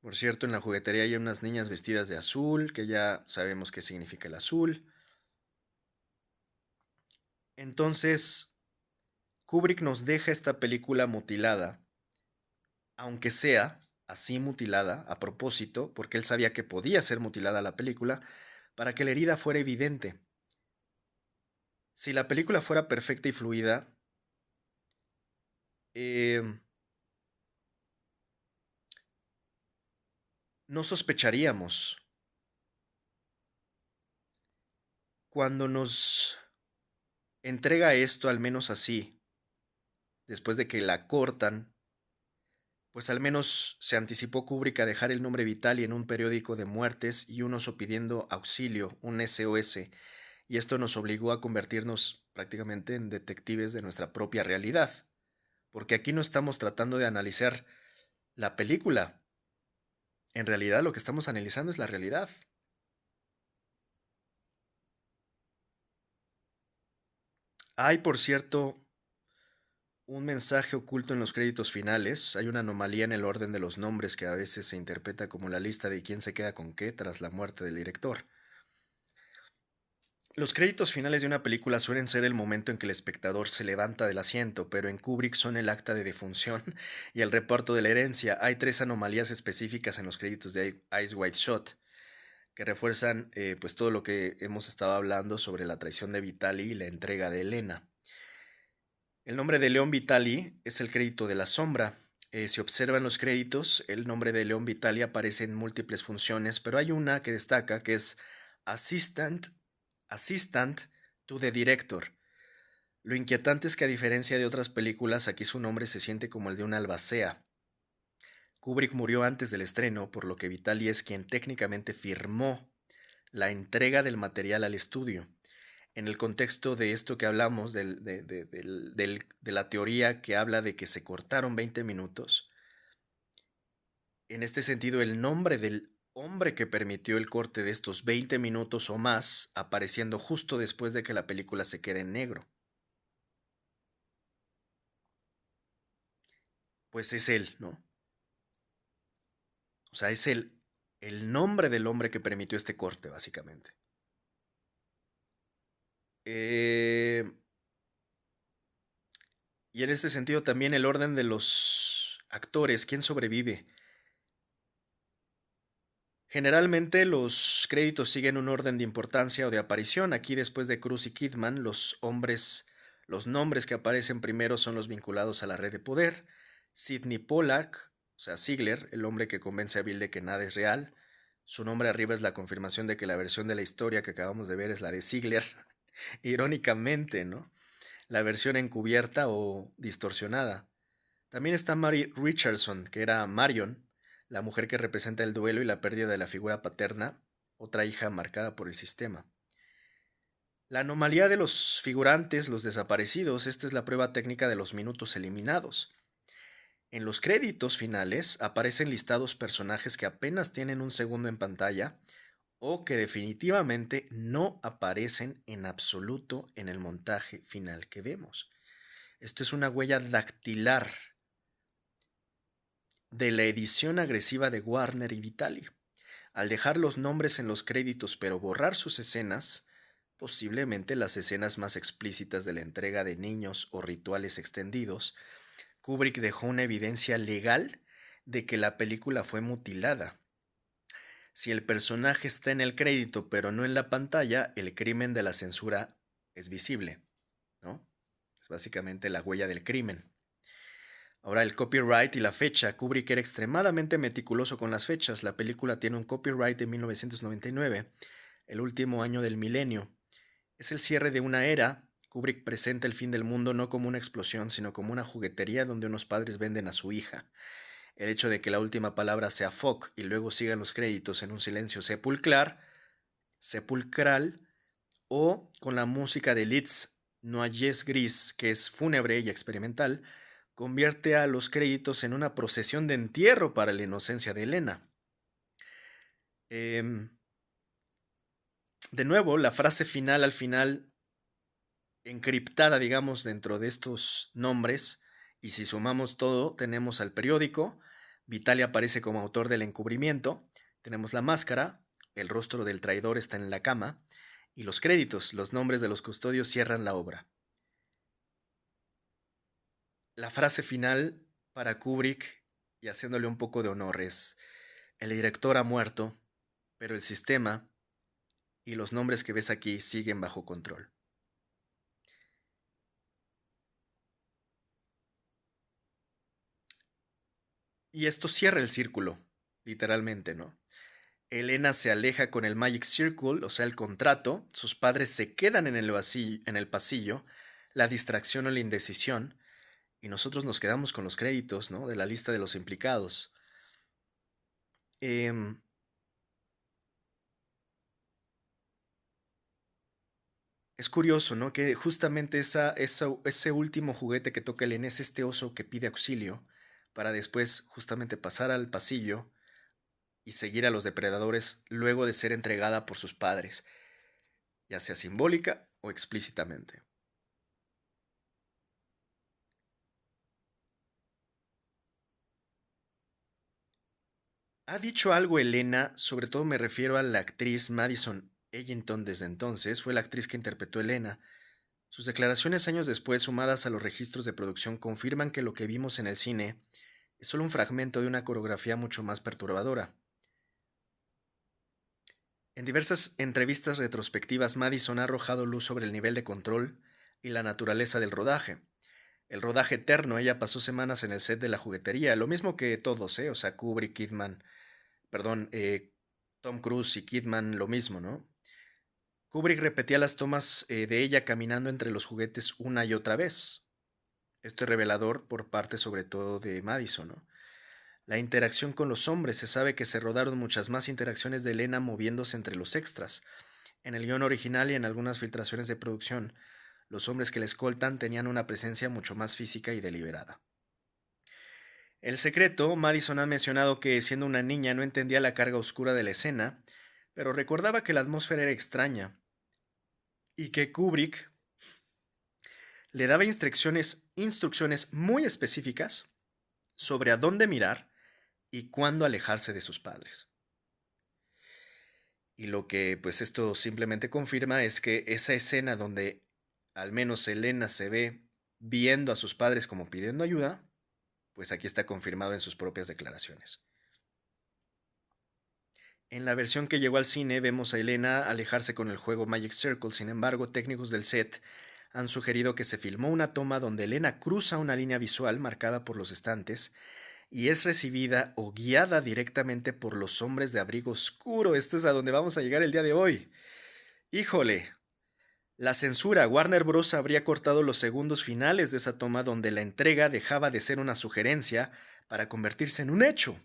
Por cierto, en la juguetería hay unas niñas vestidas de azul, que ya sabemos qué significa el azul. Entonces, Kubrick nos deja esta película mutilada, aunque sea así mutilada a propósito, porque él sabía que podía ser mutilada la película, para que la herida fuera evidente. Si la película fuera perfecta y fluida, eh, no sospecharíamos. Cuando nos entrega esto, al menos así, después de que la cortan, pues al menos se anticipó Kubrick a dejar el nombre Vitali en un periódico de muertes y un oso pidiendo auxilio, un SOS, y esto nos obligó a convertirnos prácticamente en detectives de nuestra propia realidad, porque aquí no estamos tratando de analizar la película, en realidad lo que estamos analizando es la realidad. Hay, por cierto, un mensaje oculto en los créditos finales. Hay una anomalía en el orden de los nombres que a veces se interpreta como la lista de quién se queda con qué tras la muerte del director. Los créditos finales de una película suelen ser el momento en que el espectador se levanta del asiento, pero en Kubrick son el acta de defunción y el reparto de la herencia. Hay tres anomalías específicas en los créditos de Eyes Wide Shut que refuerzan pues todo lo que hemos estado hablando sobre la traición de Vitali y la entrega de Elena. El nombre de León Vitali es el crédito de la sombra. Si observan los créditos, el nombre de León Vitali aparece en múltiples funciones, pero hay una que destaca que es Assistant, Assistant to the Director. Lo inquietante es que a diferencia de otras películas, aquí su nombre se siente como el de un albacea. Kubrick murió antes del estreno, por lo que Vitali es quien técnicamente firmó la entrega del material al estudio. En el contexto de esto que hablamos, de la teoría que habla de que se cortaron 20 minutos, en este sentido el nombre del hombre que permitió el corte de estos 20 minutos o más, apareciendo justo después de que la película se quede en negro, pues es él, ¿no? O sea, es el nombre del hombre que permitió este corte, básicamente. Eh, y en este sentido también el orden de los actores, quién sobrevive. Generalmente los créditos siguen un orden de importancia o de aparición. Aquí después de Cruz y Kidman, los nombres que aparecen primero son los vinculados a la red de poder. Sidney Pollack, o sea, Ziegler, el hombre que convence a Bill de que nada es real. Su nombre arriba es la confirmación de que la versión de la historia que acabamos de ver es la de Ziegler. Irónicamente, ¿no? La versión encubierta o distorsionada. También está Mary Richardson, que era Marion, la mujer que representa el duelo y la pérdida de la figura paterna, otra hija marcada por el sistema. La anomalía de los figurantes, los desaparecidos, esta es la prueba técnica de los minutos eliminados. En los créditos finales aparecen listados personajes que apenas tienen un segundo en pantalla o que definitivamente no aparecen en absoluto en el montaje final que vemos. Esto es una huella dactilar de la edición agresiva de Warner y Vitali. Al dejar los nombres en los créditos pero borrar sus escenas, posiblemente las escenas más explícitas de la entrega de niños o rituales extendidos, Kubrick dejó una evidencia legal de que la película fue mutilada. Si el personaje está en el crédito pero no en la pantalla, el crimen de la censura es visible, ¿no? básicamente la huella del crimen. Ahora, el copyright y la fecha. Kubrick era extremadamente meticuloso con las fechas. La película tiene un copyright de 1999, el último año del milenio. Es el cierre de una era. Kubrick presenta el fin del mundo no como una explosión, sino como una juguetería donde unos padres venden a su hija. El hecho de que la última palabra sea fuck y luego sigan los créditos en un silencio sepulcral, o con la música de Liszt Noyes Gris, que es fúnebre y experimental, convierte a los créditos en una procesión de entierro para la inocencia de Elena. Em, de nuevo, la frase final al final, encriptada, digamos, dentro de estos nombres, y si sumamos todo, tenemos al periódico, Vitali aparece como autor del encubrimiento, tenemos la máscara, el rostro del traidor está en la cama, y los créditos, los nombres de los custodios cierran la obra. La frase final para Kubrick, y haciéndole un poco de honor, es: el director ha muerto, pero el sistema y los nombres que ves aquí siguen bajo control. Y esto cierra el círculo, literalmente, ¿no? Elena se aleja con el Magic Circle, o sea, el contrato, sus padres se quedan en el pasillo, la distracción o la indecisión, y nosotros nos quedamos con los créditos, ¿no? De la lista de los implicados. Em, es curioso, ¿no? Que justamente ese último juguete que toca Elena es este oso que pide auxilio para después justamente pasar al pasillo y seguir a los depredadores luego de ser entregada por sus padres, ya sea simbólica o explícitamente. Ha dicho algo Elena, sobre todo me refiero a la actriz Madison Ellington desde entonces, fue la actriz que interpretó a Elena. Sus declaraciones años después, sumadas a los registros de producción, confirman que lo que vimos en el cine es solo un fragmento de una coreografía mucho más perturbadora. En diversas entrevistas retrospectivas, Madison ha arrojado luz sobre el nivel de control y la naturaleza del rodaje. El rodaje eterno, ella pasó semanas en el set de la juguetería, lo mismo que todos, o sea, Kubrick, Kidman, perdón, Tom Cruise y Kidman, lo mismo, ¿no? Kubrick repetía las tomas de ella caminando entre los juguetes una y otra vez. Esto es revelador por parte sobre todo de Madison, ¿no? La interacción con los hombres, se sabe que se rodaron muchas más interacciones de Elena moviéndose entre los extras. En el guión original y en algunas filtraciones de producción, los hombres que la escoltan tenían una presencia mucho más física y deliberada. El secreto, Madison ha mencionado que siendo una niña no entendía la carga oscura de la escena, pero recordaba que la atmósfera era extraña y que Kubrick le daba instrucciones muy específicas sobre a dónde mirar y cuándo alejarse de sus padres. Y lo que pues esto simplemente confirma es que esa escena donde al menos Elena se ve viendo a sus padres como pidiendo ayuda, pues aquí está confirmado en sus propias declaraciones. En la versión que llegó al cine vemos a Elena alejarse con el juego Magic Circle, sin embargo, técnicos del set han sugerido que se filmó una toma donde Elena cruza una línea visual marcada por los estantes y es recibida o guiada directamente por los hombres de abrigo oscuro. Esto es a donde vamos a llegar el día de hoy. Híjole, la censura. Warner Bros. Habría cortado los segundos finales de esa toma donde la entrega dejaba de ser una sugerencia para convertirse en un hecho.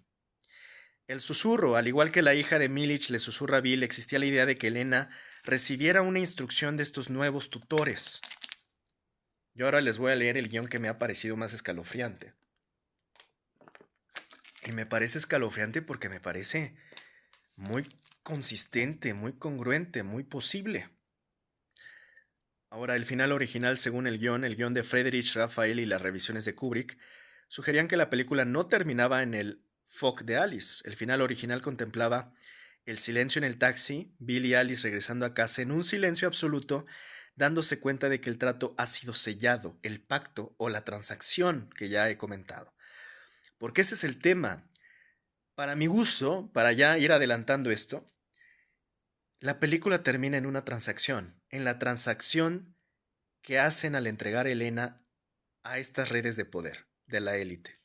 El susurro, al igual que la hija de Milich le susurra a Bill, existía la idea de que Elena recibiera una instrucción de estos nuevos tutores. Yo ahora les voy a leer el guión que me ha parecido más escalofriante. Y me parece escalofriante porque me parece muy consistente, muy congruente, muy posible. Ahora, el final original, según el guión de Friedrich Raphael y las revisiones de Kubrick, sugerían que la película no terminaba en el fuck de Alice. El final original contemplaba el silencio en el taxi, Bill y Alice regresando a casa en un silencio absoluto, dándose cuenta de que el trato ha sido sellado, el pacto o la transacción que ya he comentado. Porque ese es el tema. Para mi gusto, para ya ir adelantando esto, la película termina en una transacción, en la transacción que hacen al entregar a Elena a estas redes de poder de la élite.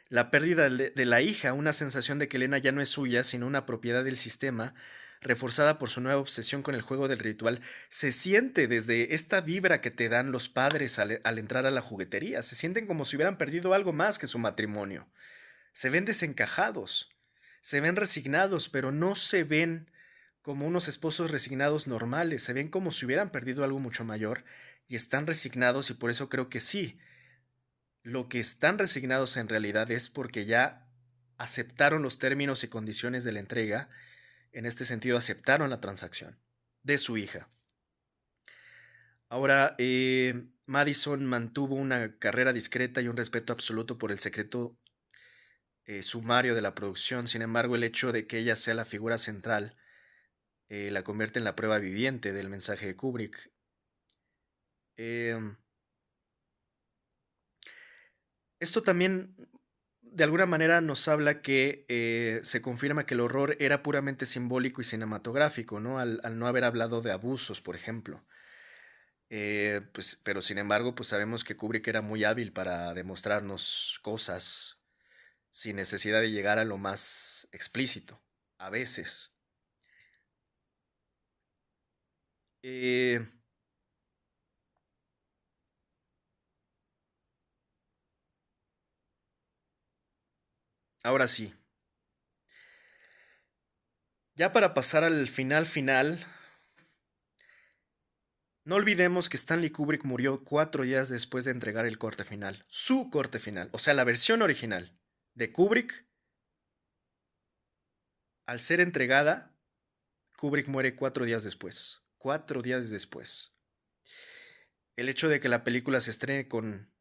La pérdida de la hija, una sensación de que Elena ya no es suya, sino una propiedad del sistema, reforzada por su nueva obsesión con el juego del ritual, se siente desde esta vibra que te dan los padres al entrar a la juguetería. Se sienten como si hubieran perdido algo más que su matrimonio. Se ven desencajados, se ven resignados, pero no se ven como unos esposos resignados normales, se ven como si hubieran perdido algo mucho mayor y están resignados, y por eso creo que sí, lo que están resignados en realidad es porque ya aceptaron los términos y condiciones de la entrega, en este sentido aceptaron la transacción de su hija. Ahora, Madison mantuvo una carrera discreta y un respeto absoluto por el secreto sumario de la producción. Sin embargo, el hecho de que ella sea la figura central la convierte en la prueba viviente del mensaje de Kubrick. Em, Esto también de alguna manera nos habla que se confirma que el horror era puramente simbólico y cinematográfico, ¿no? Al no haber hablado de abusos, por ejemplo. Pues, pero sin embargo, pues sabemos que Kubrick era muy hábil para demostrarnos cosas sin necesidad de llegar a lo más explícito, a veces. Eh, Ahora sí, ya para pasar al final final, no olvidemos que Stanley Kubrick murió 4 días después de entregar el corte final, su corte final, o sea, la versión original de Kubrick. Al ser entregada, Kubrick muere 4 días después. 4 días después. El hecho de que la película se estrene con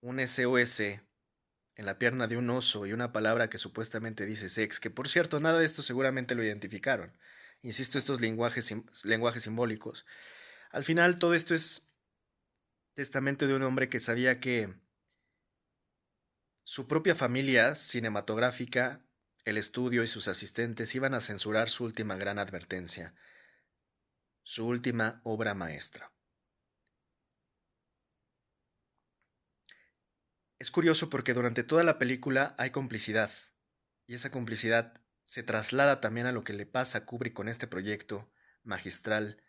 un SOS en la pierna de un oso y una palabra que supuestamente dice sex, que por cierto, nada de esto seguramente lo identificaron. Insisto, estos lenguajes simbólicos. Al final, todo esto es testamento de un hombre que sabía que su propia familia cinematográfica, el estudio y sus asistentes iban a censurar su última gran advertencia, su última obra maestra. Es curioso porque durante toda la película hay complicidad, y esa complicidad se traslada también a lo que le pasa a Kubrick con este proyecto magistral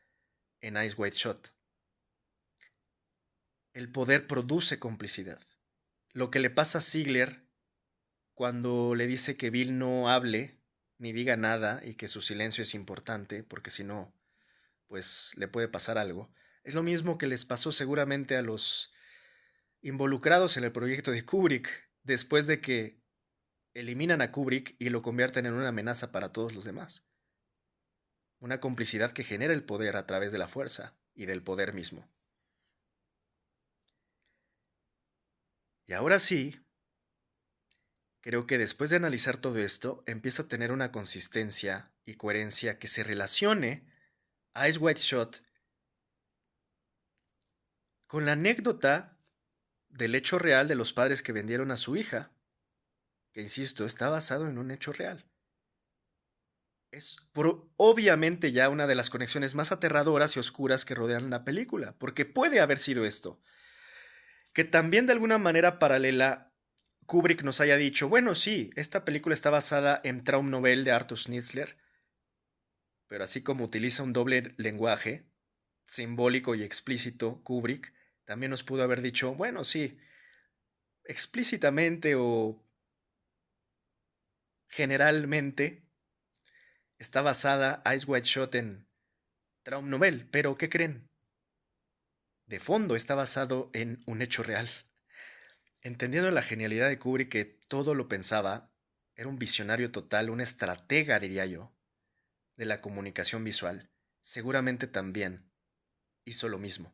en Eyes Wide Shut. El poder produce complicidad. Lo que le pasa a Ziegler cuando le dice que Bill no hable ni diga nada y que su silencio es importante, porque si no, pues le puede pasar algo. Es lo mismo que les pasó seguramente a los involucrados en el proyecto de Kubrick, después de que eliminan a Kubrick y lo convierten en una amenaza para todos los demás. Una complicidad que genera el poder a través de la fuerza y del poder mismo. Y ahora sí, creo que después de analizar todo esto, empieza a tener una consistencia y coherencia que se relacione a Eyes Wide Shut con la anécdota del hecho real de los padres que vendieron a su hija, que insisto, está basado en un hecho real. Es obviamente ya una de las conexiones más aterradoras y oscuras que rodean la película, porque puede haber sido esto. Que también de alguna manera paralela Kubrick nos haya dicho, bueno, sí, esta película está basada en Traum Novel de Arthur Schnitzler, pero así como utiliza un doble lenguaje, simbólico y explícito, Kubrick, también nos pudo haber dicho, bueno, sí, explícitamente o generalmente está basada Eyes Wide Shut en Traum Novel, pero ¿qué creen? De fondo está basado en un hecho real. Entendiendo la genialidad de Kubrick, que todo lo pensaba, era un visionario total, un estratega, diría yo, de la comunicación visual, seguramente también hizo lo mismo.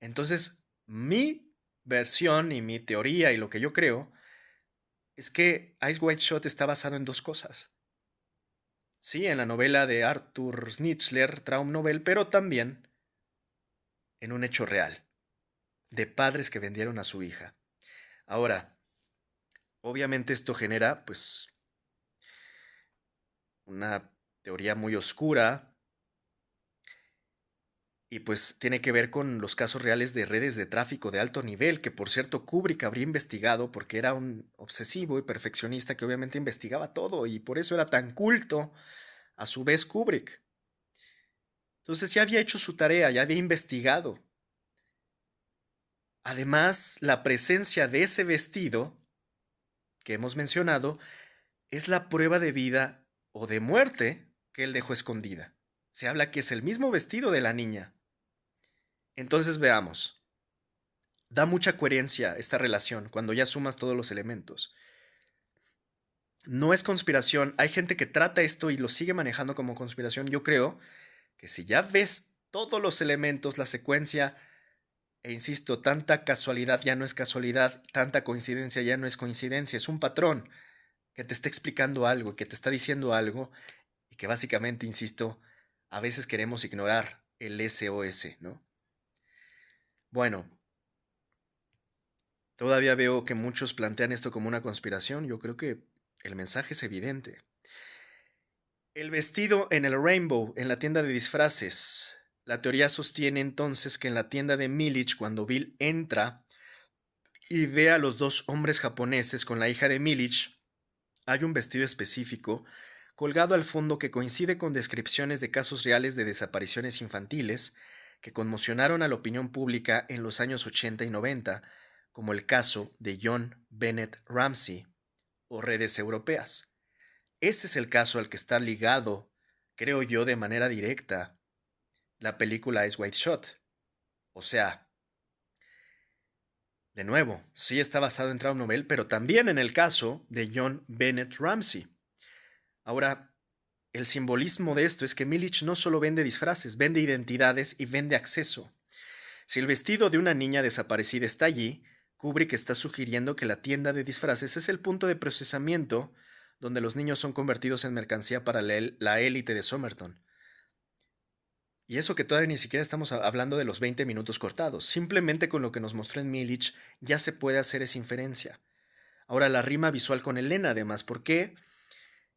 Entonces, mi versión y mi teoría y lo que yo creo es que Eyes Wide Shut está basado en dos cosas. Sí, en la novela de Arthur Schnitzler, Traum Novel, pero también en un hecho real, de padres que vendieron a su hija. Ahora, obviamente esto genera, pues, una teoría muy oscura Y pues tiene que ver con los casos reales de redes de tráfico de alto nivel, que por cierto Kubrick habría investigado porque era un obsesivo y perfeccionista que obviamente investigaba todo y por eso era tan culto a su vez Kubrick. Entonces ya había hecho su tarea, ya había investigado. Además, la presencia de ese vestido que hemos mencionado es la prueba de vida o de muerte que él dejó escondida. Se habla que es el mismo vestido de la niña. Entonces veamos. Da mucha coherencia esta relación cuando ya sumas todos los elementos. No es conspiración. Hay gente que trata esto y lo sigue manejando como conspiración. Yo creo que si ya ves todos los elementos, la secuencia, e insisto, tanta casualidad ya no es casualidad, tanta coincidencia ya no es coincidencia, es un patrón que te está explicando algo, que te está diciendo algo y que básicamente, insisto, a veces queremos ignorar el SOS, ¿no? Bueno, todavía veo que muchos plantean esto como una conspiración. Yo creo que el mensaje es evidente. El vestido en el Rainbow, en la tienda de disfraces. La teoría sostiene entonces que en la tienda de Millich, cuando Bill entra y ve a los dos hombres japoneses con la hija de Millich, hay un vestido específico colgado al fondo que coincide con descripciones de casos reales de desapariciones infantiles que conmocionaron a la opinión pública en los años 80 y 90, como el caso de John Bennett Ramsey o redes europeas. Este es el caso al que está ligado, creo yo, de manera directa, la película Eyes Wide Shut. O sea, de nuevo, sí está basado en Traum Novel, pero también en el caso de John Bennett Ramsey. Ahora, el simbolismo de esto es que Millich no solo vende disfraces, vende identidades y vende acceso. Si el vestido de una niña desaparecida está allí, Kubrick está sugiriendo que la tienda de disfraces es el punto de procesamiento donde los niños son convertidos en mercancía para la élite de Somerton. Y eso que todavía ni siquiera estamos hablando de los 20 minutos cortados. Simplemente con lo que nos mostró en Millich ya se puede hacer esa inferencia. Ahora la rima visual con Elena, además, ¿por qué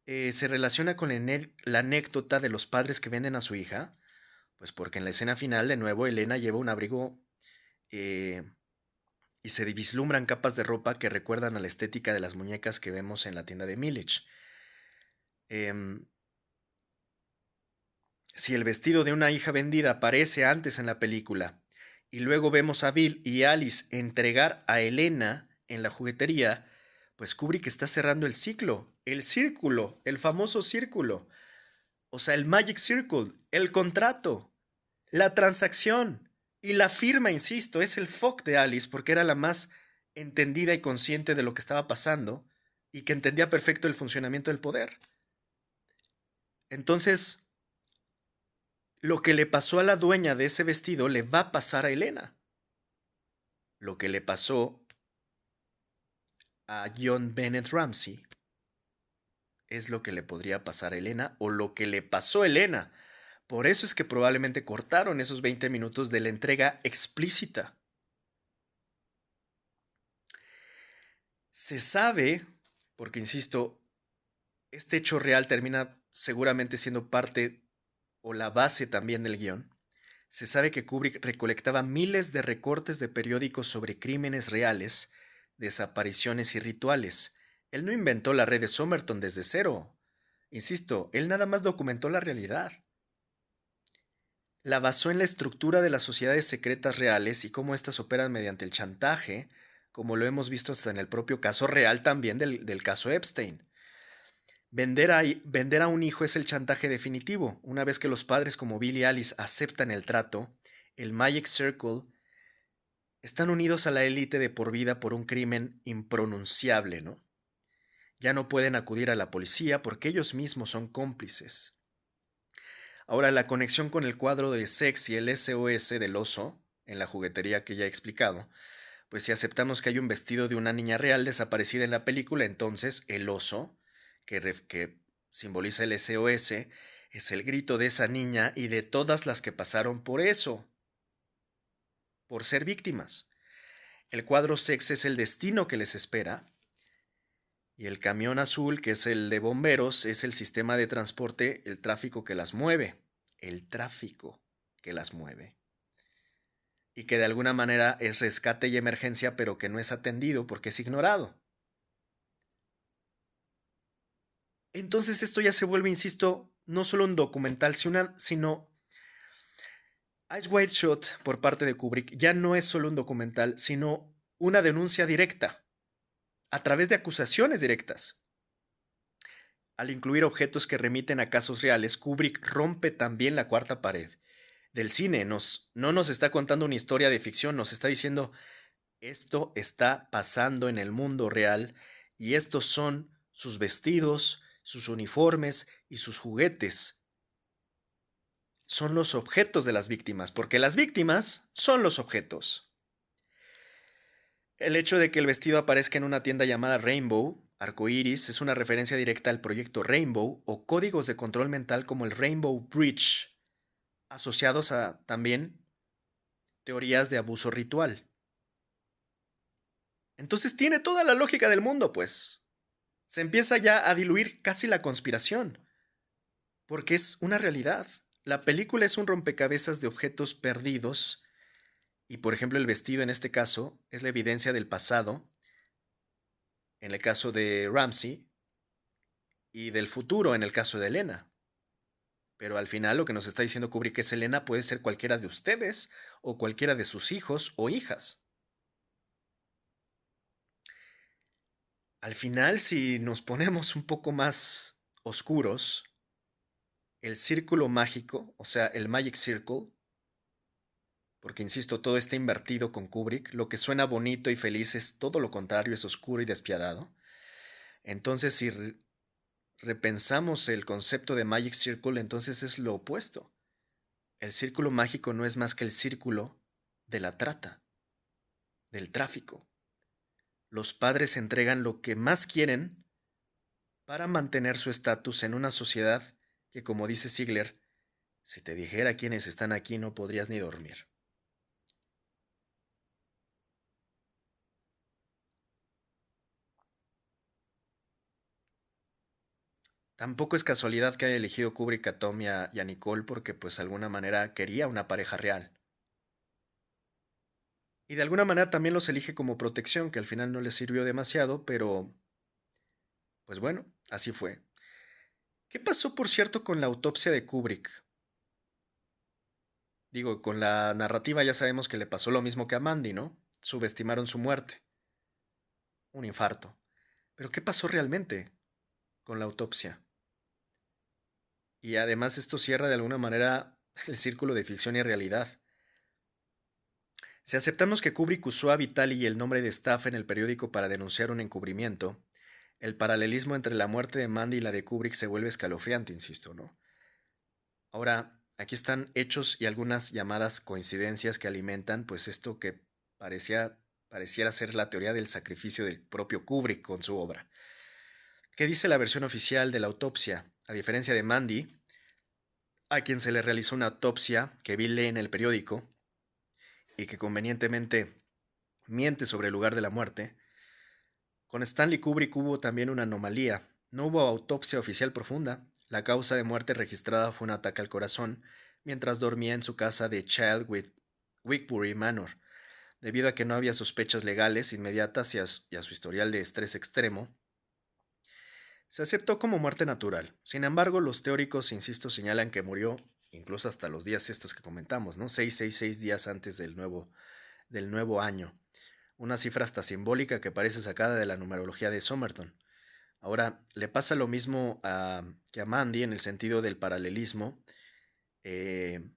se relaciona con la anécdota de los padres que venden a su hija? Pues porque en la escena final, de nuevo, Elena lleva un abrigo eh, y se vislumbran capas de ropa que recuerdan a la estética de las muñecas que vemos en la tienda de Millich. Em, si el vestido de una hija vendida aparece antes en la película y luego vemos a Bill y Alice entregar a Elena en la juguetería, pues Kubrick está cerrando el ciclo, el círculo, el famoso círculo. O sea, el Magic Circle, el contrato, la transacción y la firma, insisto, es el fuck de Alice porque era la más entendida y consciente de lo que estaba pasando y que entendía perfecto el funcionamiento del poder. Entonces, lo que le pasó a la dueña de ese vestido le va a pasar a Elena. Lo que le pasó a John Bennett Ramsey es lo que le podría pasar a Elena o lo que le pasó a Elena. Por eso es que probablemente cortaron esos 20 minutos de la entrega explícita. Se sabe, porque insisto, este hecho real termina seguramente siendo parte o la base también del guión. Se sabe que Kubrick recolectaba miles de recortes de periódicos sobre crímenes reales, desapariciones y rituales. Él no inventó la red de Somerton desde cero. Insisto, él nada más documentó la realidad. La basó en la estructura de las sociedades secretas reales y cómo éstas operan mediante el chantaje, como lo hemos visto hasta en el propio caso real también del caso Epstein. Vender a un hijo es el chantaje definitivo. Una vez que los padres como Bill y Alice aceptan el trato, el Magic Circle están unidos a la élite de por vida por un crimen impronunciable, ¿no? Ya no pueden acudir a la policía porque ellos mismos son cómplices. Ahora, la conexión con el cuadro de Sex y el SOS del oso, en la juguetería que ya he explicado, pues si aceptamos que hay un vestido de una niña real desaparecida en la película, entonces el oso, que simboliza el SOS, es el grito de esa niña y de todas las que pasaron por eso, por ser víctimas. El cuadro Sex es el destino que les espera. Y el camión azul, que es el de bomberos, es el sistema de transporte, el tráfico que las mueve. El tráfico que las mueve. y que de alguna manera es rescate y emergencia, pero que no es atendido porque es ignorado. Entonces esto ya se vuelve, insisto, no solo un documental, sino Ice White Shot por parte de Kubrick ya no es solo un documental, sino una denuncia directa, a través de acusaciones directas. Al incluir objetos que remiten a casos reales, Kubrick rompe también la cuarta pared del cine. No nos está contando una historia de ficción, nos está diciendo, esto está pasando en el mundo real y estos son sus vestidos, sus uniformes y sus juguetes. Son los objetos de las víctimas, porque las víctimas son los objetos. El hecho de que el vestido aparezca en una tienda llamada Rainbow, arcoiris, es una referencia directa al proyecto Rainbow o códigos de control mental como el Rainbow Bridge, asociados a también teorías de abuso ritual. Entonces tiene toda la lógica del mundo, pues. Se empieza ya a diluir casi la conspiración, porque es una realidad. La película es un rompecabezas de objetos perdidos y, por ejemplo, el vestido en este caso es la evidencia del pasado, en el caso de Ramsey, y del futuro en el caso de Elena. Pero al final lo que nos está diciendo Kubrick es Elena puede ser cualquiera de ustedes o cualquiera de sus hijos o hijas. Al final, si nos ponemos un poco más oscuros, el círculo mágico, o sea, el Magic Circle, porque insisto, todo está invertido con Kubrick, lo que suena bonito y feliz es todo lo contrario, es oscuro y despiadado. Entonces, si repensamos el concepto de Magic Circle, entonces es lo opuesto. El círculo mágico no es más que el círculo de la trata, del tráfico. Los padres entregan lo que más quieren para mantener su estatus en una sociedad que, como dice Ziegler, si te dijera quiénes están aquí no podrías ni dormir. Tampoco es casualidad que haya elegido Kubrick a Tom y a Nicole porque pues de alguna manera quería una pareja real. Y de alguna manera también los elige como protección, que al final no les sirvió demasiado, pero pues bueno, así fue. ¿Qué pasó, por cierto, con la autopsia de Kubrick? Digo, con la narrativa ya sabemos que le pasó lo mismo que a Mandy, ¿no? Subestimaron su muerte, un infarto. Pero ¿qué pasó realmente con la autopsia? Y además esto cierra de alguna manera el círculo de ficción y realidad. Si aceptamos que Kubrick usó a Vitali y el nombre de Staff en el periódico para denunciar un encubrimiento, el paralelismo entre la muerte de Mandy y la de Kubrick se vuelve escalofriante, insisto, ¿no? Ahora, aquí están hechos y algunas llamadas coincidencias que alimentan, pues esto que pareciera ser la teoría del sacrificio del propio Kubrick con su obra. ¿Qué dice la versión oficial de la autopsia? A diferencia de Mandy, a quien se le realizó una autopsia que Bill lee en el periódico y que convenientemente miente sobre el lugar de la muerte, con Stanley Kubrick hubo también una anomalía. No hubo autopsia oficial profunda. La causa de muerte registrada fue un ataque al corazón mientras dormía en su casa de Wigbury Manor, debido a que no había sospechas legales inmediatas y a su historial de estrés extremo. Se aceptó como muerte natural. Sin embargo, los teóricos, insisto, señalan que murió incluso hasta los días estos que comentamos, ¿no? 666 días antes del nuevo año. Una cifra hasta simbólica que parece sacada de la numerología de Somerton. Ahora, le pasa lo mismo que a Mandy en el sentido del paralelismo eh,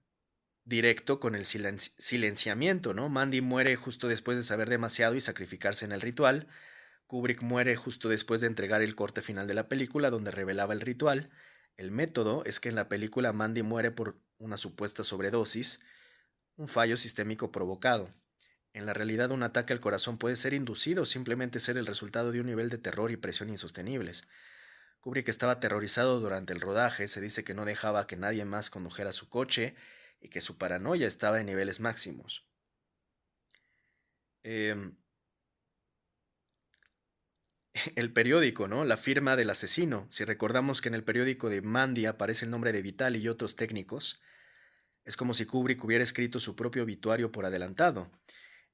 directo con el silenciamiento, ¿no? Mandy muere justo después de saber demasiado y sacrificarse en el ritual. Kubrick muere justo después de entregar el corte final de la película donde revelaba el ritual. El método es que en la película Mandy muere por una supuesta sobredosis, un fallo sistémico provocado. En la realidad, un ataque al corazón puede ser inducido o simplemente ser el resultado de un nivel de terror y presión insostenibles. Kubrick estaba aterrorizado durante el rodaje, se dice que no dejaba que nadie más condujera su coche y que su paranoia estaba en niveles máximos. Em, el periódico, ¿no? La firma del asesino. Si recordamos que en el periódico de Mandy aparece el nombre de Vital y otros técnicos, Es como si Kubrick hubiera escrito su propio obituario por adelantado.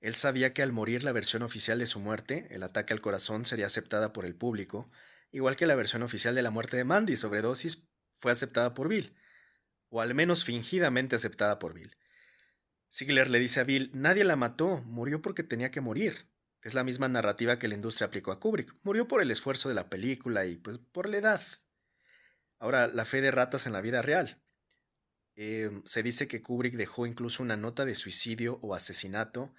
Él sabía que al morir la versión oficial de su muerte, el ataque al corazón, sería aceptada por el público, igual que la versión oficial de la muerte de Mandy, sobredosis, fue aceptada por Bill, o al menos fingidamente aceptada por Bill. Ziegler le dice a Bill, nadie la mató, murió porque tenía que morir. Es la misma narrativa que la industria aplicó a Kubrick. Murió por el esfuerzo de la película y pues por la edad. Ahora, la fe de ratas en la vida real. Se dice que Kubrick dejó incluso una nota de suicidio o asesinato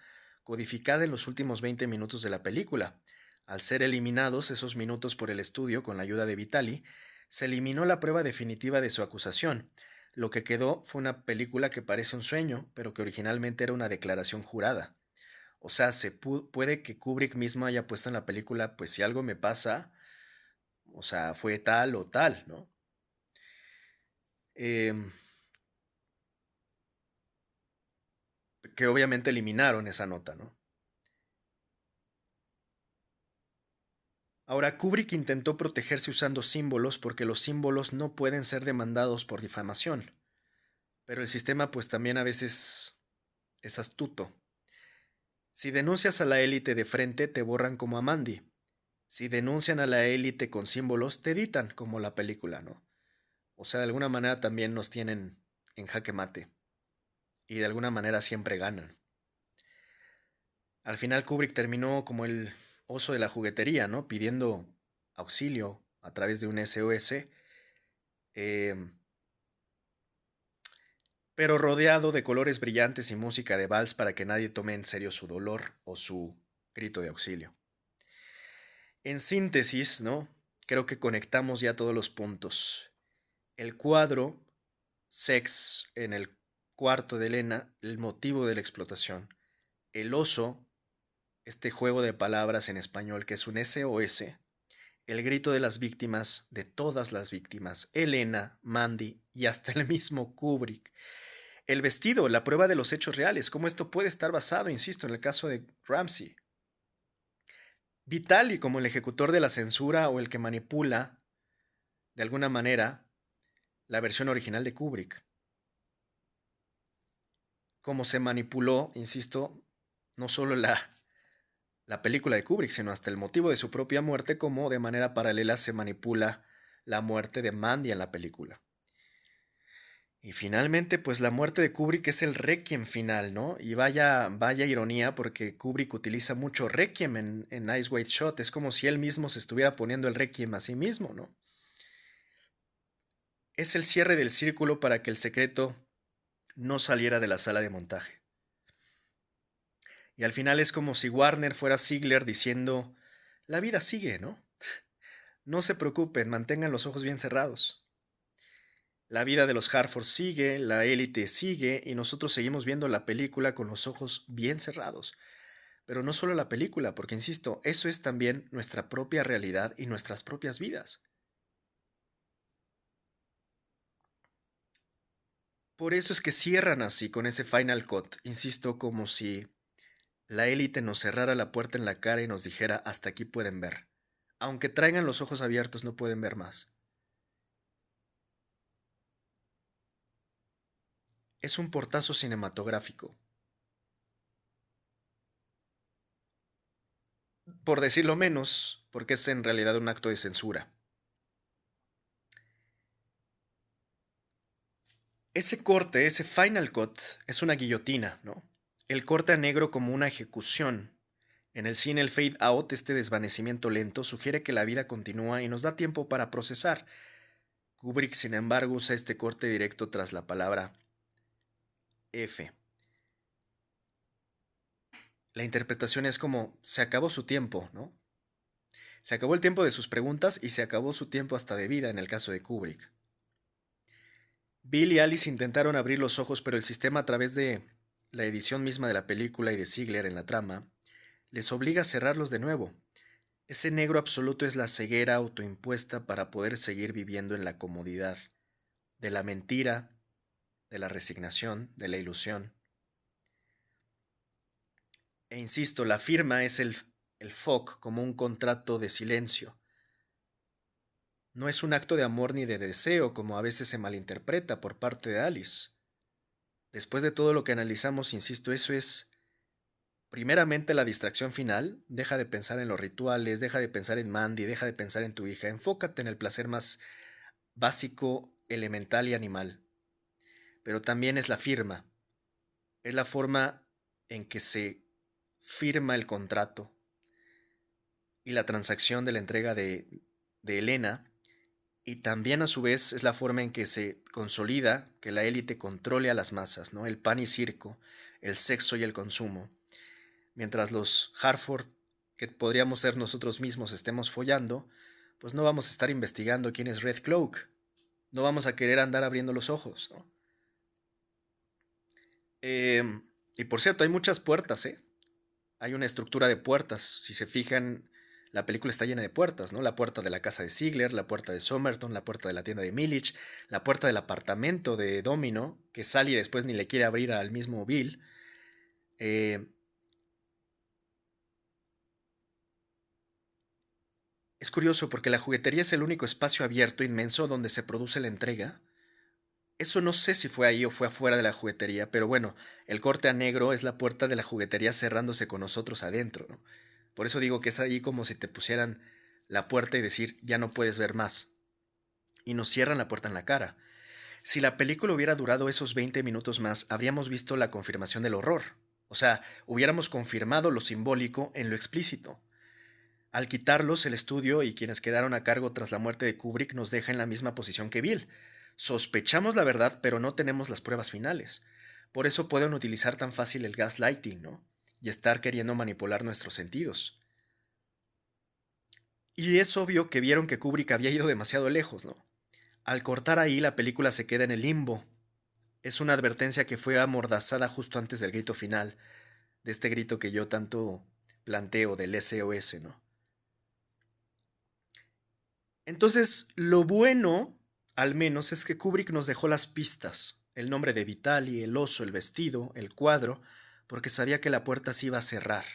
codificada en los últimos 20 minutos de la película. Al ser eliminados esos minutos por el estudio con la ayuda de Vitali, se eliminó la prueba definitiva de su acusación. Lo que quedó fue una película que parece un sueño, pero que originalmente era una declaración jurada. O sea, puede que Kubrick mismo haya puesto en la película, pues si algo me pasa, o sea, fue tal o tal, ¿no? Em, que obviamente eliminaron esa nota, ¿no? Ahora, Kubrick intentó protegerse usando símbolos porque los símbolos no pueden ser demandados por difamación, pero el sistema pues también a veces es astuto. Si denuncias a la élite de frente, te borran como a Mandy. Si denuncian a la élite con símbolos, te editan como la película, ¿no? O sea, de alguna manera también nos tienen en jaque mate y de alguna manera siempre ganan. Al final Kubrick terminó como el oso de la juguetería, ¿no? Pidiendo auxilio a través de un SOS, eh, pero rodeado de colores brillantes y música de vals para que nadie tome en serio su dolor o su grito de auxilio. En síntesis, ¿no? Creo que conectamos ya todos los puntos. El cuadro, Sex, en el cuarto de Elena, el motivo de la explotación. El oso, este juego de palabras en español que es un SOS. El grito de las víctimas, de todas las víctimas. Elena, Mandy y hasta el mismo Kubrick. El vestido, la prueba de los hechos reales, cómo esto puede estar basado, insisto, en el caso de Ramsey. Vitali como el ejecutor de la censura o el que manipula, de alguna manera, la versión original de Kubrick. Cómo se manipuló, insisto, no solo la película de Kubrick, sino hasta el motivo de su propia muerte, como de manera paralela se manipula la muerte de Mandy en la película. Y finalmente, pues la muerte de Kubrick es el requiem final, ¿no? Y vaya ironía, porque Kubrick utiliza mucho requiem en Eyes Wide Shut. Es como si él mismo se estuviera poniendo el requiem a sí mismo, ¿no? Es el cierre del círculo para que el secreto no saliera de la sala de montaje. Y al final es como si Warner fuera Ziegler diciendo, la vida sigue, ¿no? No se preocupen, mantengan los ojos bien cerrados. La vida de los Hartford sigue, la élite sigue y nosotros seguimos viendo la película con los ojos bien cerrados. Pero no solo la película, porque insisto, eso es también nuestra propia realidad y nuestras propias vidas. Por eso es que cierran así, con ese final cut, insisto, como si la élite nos cerrara la puerta en la cara y nos dijera, hasta aquí pueden ver. Aunque traigan los ojos abiertos, no pueden ver más. Es un portazo cinematográfico, por decirlo menos, porque es en realidad un acto de censura. Ese corte, ese final cut, es una guillotina, ¿no? El corte a negro como una ejecución. En el cine el fade out, este desvanecimiento lento, sugiere que la vida continúa y nos da tiempo para procesar. Kubrick, sin embargo, usa este corte directo tras la palabra F. La interpretación es como, se acabó su tiempo, ¿no? Se acabó el tiempo de sus preguntas y se acabó su tiempo hasta de vida en el caso de Kubrick. Bill y Alice intentaron abrir los ojos, pero el sistema a través de la edición misma de la película y de Ziegler en la trama, les obliga a cerrarlos de nuevo. Ese negro absoluto es la ceguera autoimpuesta para poder seguir viviendo en la comodidad de la mentira, de la resignación, de la ilusión. E insisto, la firma es el FOC como un contrato de silencio. No es un acto de amor ni de deseo como a veces se malinterpreta por parte de Alice. Después de todo lo que analizamos, insisto, eso es primeramente la distracción final. Deja de pensar en los rituales, deja de pensar en Mandy, deja de pensar en tu hija. Enfócate en el placer más básico, elemental y animal. Pero también es la firma. Es la forma en que se firma el contrato y la transacción de la entrega de Elena. Y también a su vez es la forma en que se consolida que la élite controle a las masas, ¿no? El pan y circo, el sexo y el consumo. Mientras los Hartford, que podríamos ser nosotros mismos, estemos follando, pues no vamos a estar investigando quién es Red Cloak. No vamos a querer andar abriendo los ojos, ¿no? Y por cierto, hay muchas puertas, ¿eh? Hay una estructura de puertas. Si se fijan, la película está llena de puertas, ¿no? La puerta de la casa de Ziegler, la puerta de Somerton, la puerta de la tienda de Millich, la puerta del apartamento de Domino, que Sally después ni le quiere abrir al mismo Bill. Eh, es curioso porque la juguetería es el único espacio abierto inmenso donde se produce la entrega. Eso no sé si fue ahí o fue afuera de la juguetería, pero bueno, el corte a negro es la puerta de la juguetería cerrándose con nosotros adentro, ¿no? Por eso digo que es ahí como si te pusieran la puerta y decir, ya no puedes ver más. Y nos cierran la puerta en la cara. Si la película hubiera durado esos 20 minutos más, habríamos visto la confirmación del horror. O sea, hubiéramos confirmado lo simbólico en lo explícito. Al quitarlos, el estudio y quienes quedaron a cargo tras la muerte de Kubrick nos deja en la misma posición que Bill. Sospechamos la verdad, pero no tenemos las pruebas finales. Por eso pueden utilizar tan fácil el gaslighting, ¿no? Y estar queriendo manipular nuestros sentidos. Y es obvio que vieron que Kubrick había ido demasiado lejos, ¿no? Al cortar ahí, la película se queda en el limbo. Es una advertencia que fue amordazada justo antes del grito final, de este grito que yo tanto planteo del SOS, ¿no? Entonces, lo bueno, al menos, es que Kubrick nos dejó las pistas, el nombre de Vitali, el oso, el vestido, el cuadro, porque sabía que la puerta se iba a cerrar.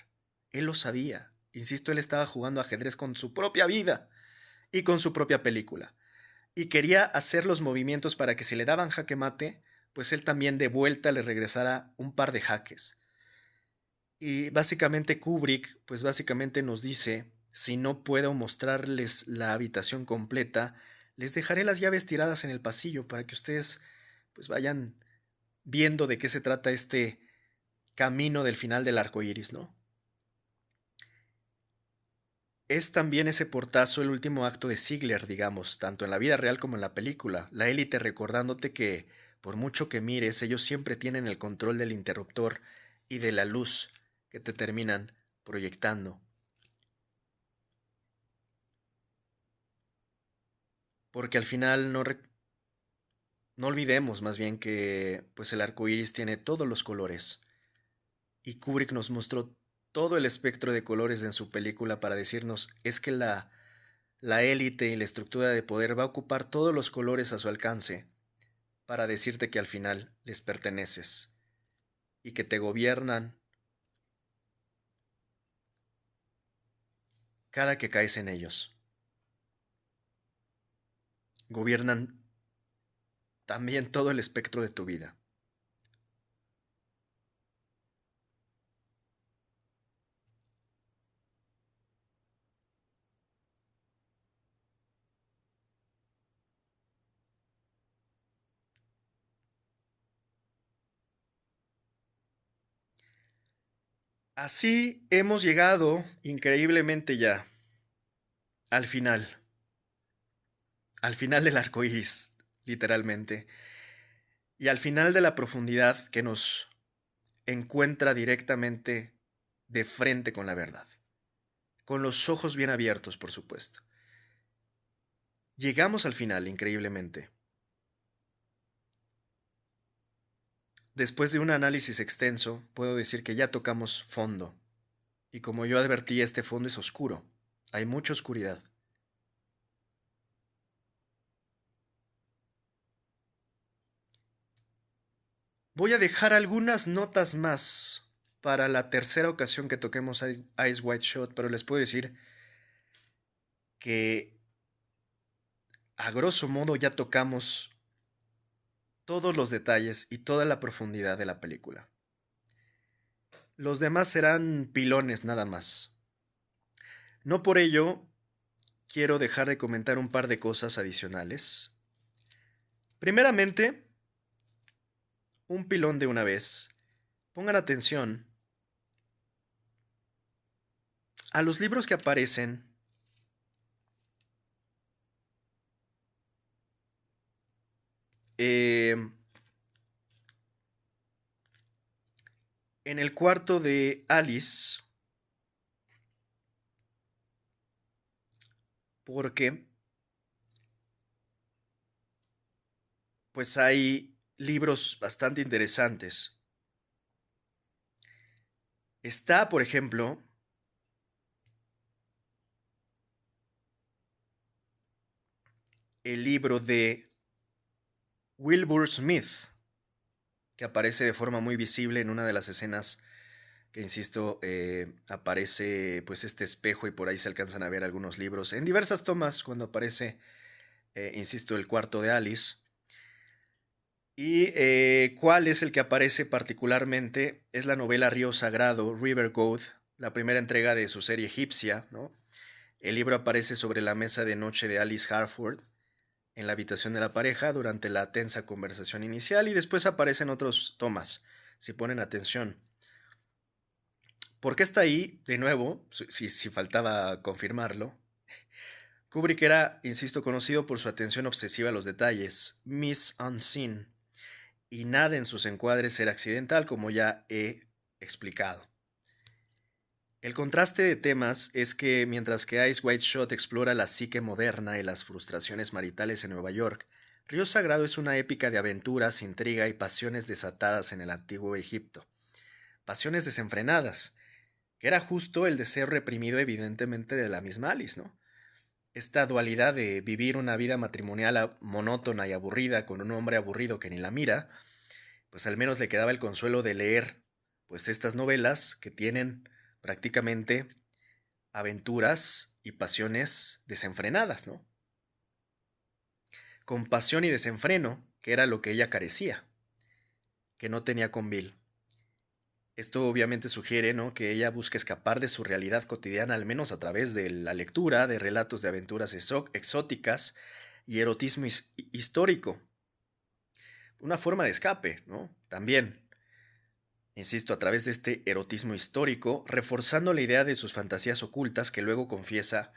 Él lo sabía. Insisto, él estaba jugando ajedrez con su propia vida y con su propia película. Y quería hacer los movimientos para que si le daban jaque mate, pues él también de vuelta le regresara un par de jaques. Y básicamente Kubrick, pues básicamente nos dice, si no puedo mostrarles la habitación completa, les dejaré las llaves tiradas en el pasillo para que ustedes pues vayan viendo de qué se trata este camino del final del arco iris, ¿no? Es también ese portazo el último acto de Ziegler, digamos, tanto en la vida real como en la película. La élite recordándote que, por mucho que mires, ellos siempre tienen el control del interruptor y de la luz que te terminan proyectando. Porque al final no olvidemos más bien que pues el arco iris tiene todos los colores. Y Kubrick nos mostró todo el espectro de colores en su película para decirnos es que la élite y la estructura de poder va a ocupar todos los colores a su alcance para decirte que al final les perteneces y que te gobiernan cada que caes en ellos. Gobiernan también todo el espectro de tu vida. Así hemos llegado increíblemente ya al final del arco iris, literalmente, y al final de la profundidad que nos encuentra directamente de frente con la verdad, con los ojos bien abiertos, por supuesto. Llegamos al final, increíblemente. Después de un análisis extenso, puedo decir que ya tocamos fondo. Y como yo advertí, este fondo es oscuro. Hay mucha oscuridad. Voy a dejar algunas notas más para la tercera ocasión que toquemos Ice White Shot, pero les puedo decir que a grosso modo ya tocamos todos los detalles y toda la profundidad de la película. Los demás serán pilones nada más. No por ello quiero dejar de comentar un par de cosas adicionales. Primeramente, un pilón de una vez. Pongan atención a los libros que aparecen eh, en el cuarto de Alice, porque pues hay libros bastante interesantes. Está, por ejemplo, el libro de Wilbur Smith, que aparece de forma muy visible en una de las escenas que, insisto, aparece pues este espejo y por ahí se alcanzan a ver algunos libros en diversas tomas cuando aparece, insisto, el cuarto de Alice. Y cuál es el que aparece particularmente es la novela Río Sagrado, River Goat, la primera entrega de su serie egipcia, ¿no? El libro aparece sobre la mesa de noche de Alice Harford, en la habitación de la pareja durante la tensa conversación inicial y después aparecen otros tomas, si ponen atención. ¿Por qué está ahí? De nuevo, si faltaba confirmarlo. Kubrick era, insisto, conocido por su atención obsesiva a los detalles, mise en scène, y nada en sus encuadres era accidental, como ya he explicado. El contraste de temas es que mientras que Eyes Wide Shut explora la psique moderna y las frustraciones maritales en Nueva York, Río Sagrado es una épica de aventuras, intriga y pasiones desatadas en el antiguo Egipto. Pasiones desenfrenadas, que era justo el deseo reprimido evidentemente de la misma Alice, ¿no? Esta dualidad de vivir una vida matrimonial monótona y aburrida con un hombre aburrido que ni la mira, pues al menos le quedaba el consuelo de leer pues estas novelas que tienen prácticamente aventuras y pasiones desenfrenadas, ¿no? Con pasión y desenfreno, que era lo que ella carecía, que no tenía con Bill. Esto obviamente sugiere, ¿no?, que ella busca escapar de su realidad cotidiana, al menos a través de la lectura de relatos de aventuras exóticas y erotismo histórico. Una forma de escape, ¿no? También, insisto, a través de este erotismo histórico, reforzando la idea de sus fantasías ocultas que luego confiesa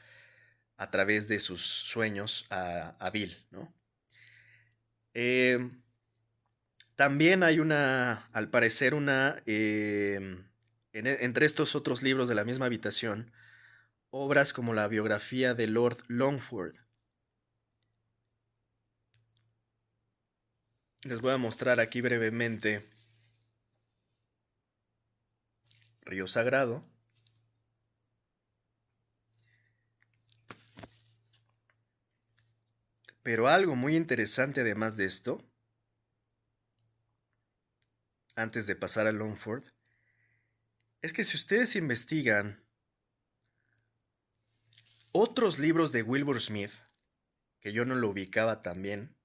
a través de sus sueños a Bill, ¿no? Eh, También hay al parecer, entre estos otros libros de la misma habitación, obras como la biografía de Lord Longford. Les voy a mostrar aquí brevemente Río Sagrado. Pero algo muy interesante además de esto, antes de pasar a Longford, es que si ustedes investigan otros libros de Wilbur Smith, que yo no lo ubicaba tan bien,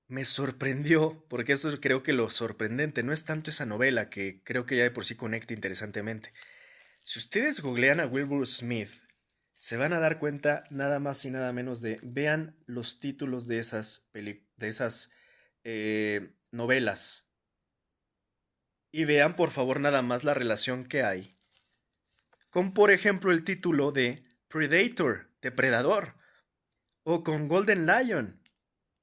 me sorprendió, porque eso creo que lo sorprendente no es tanto esa novela, que creo que ya de por sí conecta interesantemente. Si ustedes googlean a Wilbur Smith, se van a dar cuenta nada más y nada menos de, vean los títulos de esas novelas. Y vean por favor nada más la relación que hay con, por ejemplo, el título de Predator, depredador, o con Golden Lion,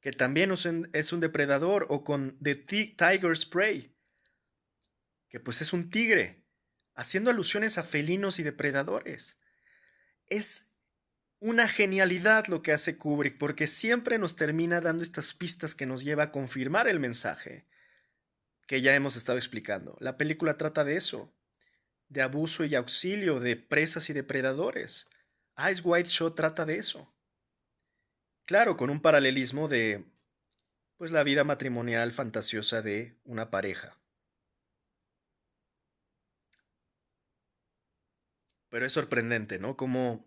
que también es un depredador, o con The Tiger's Prey, que pues es un tigre, haciendo alusiones a felinos y depredadores. Es una genialidad lo que hace Kubrick, porque siempre nos termina dando estas pistas que nos lleva a confirmar el mensaje que ya hemos estado explicando. La película trata de eso, de abuso y auxilio de presas y depredadores. Eyes Wide Shut trata de eso. Claro, con un paralelismo de pues la vida matrimonial fantasiosa de una pareja. Pero es sorprendente, ¿no? Como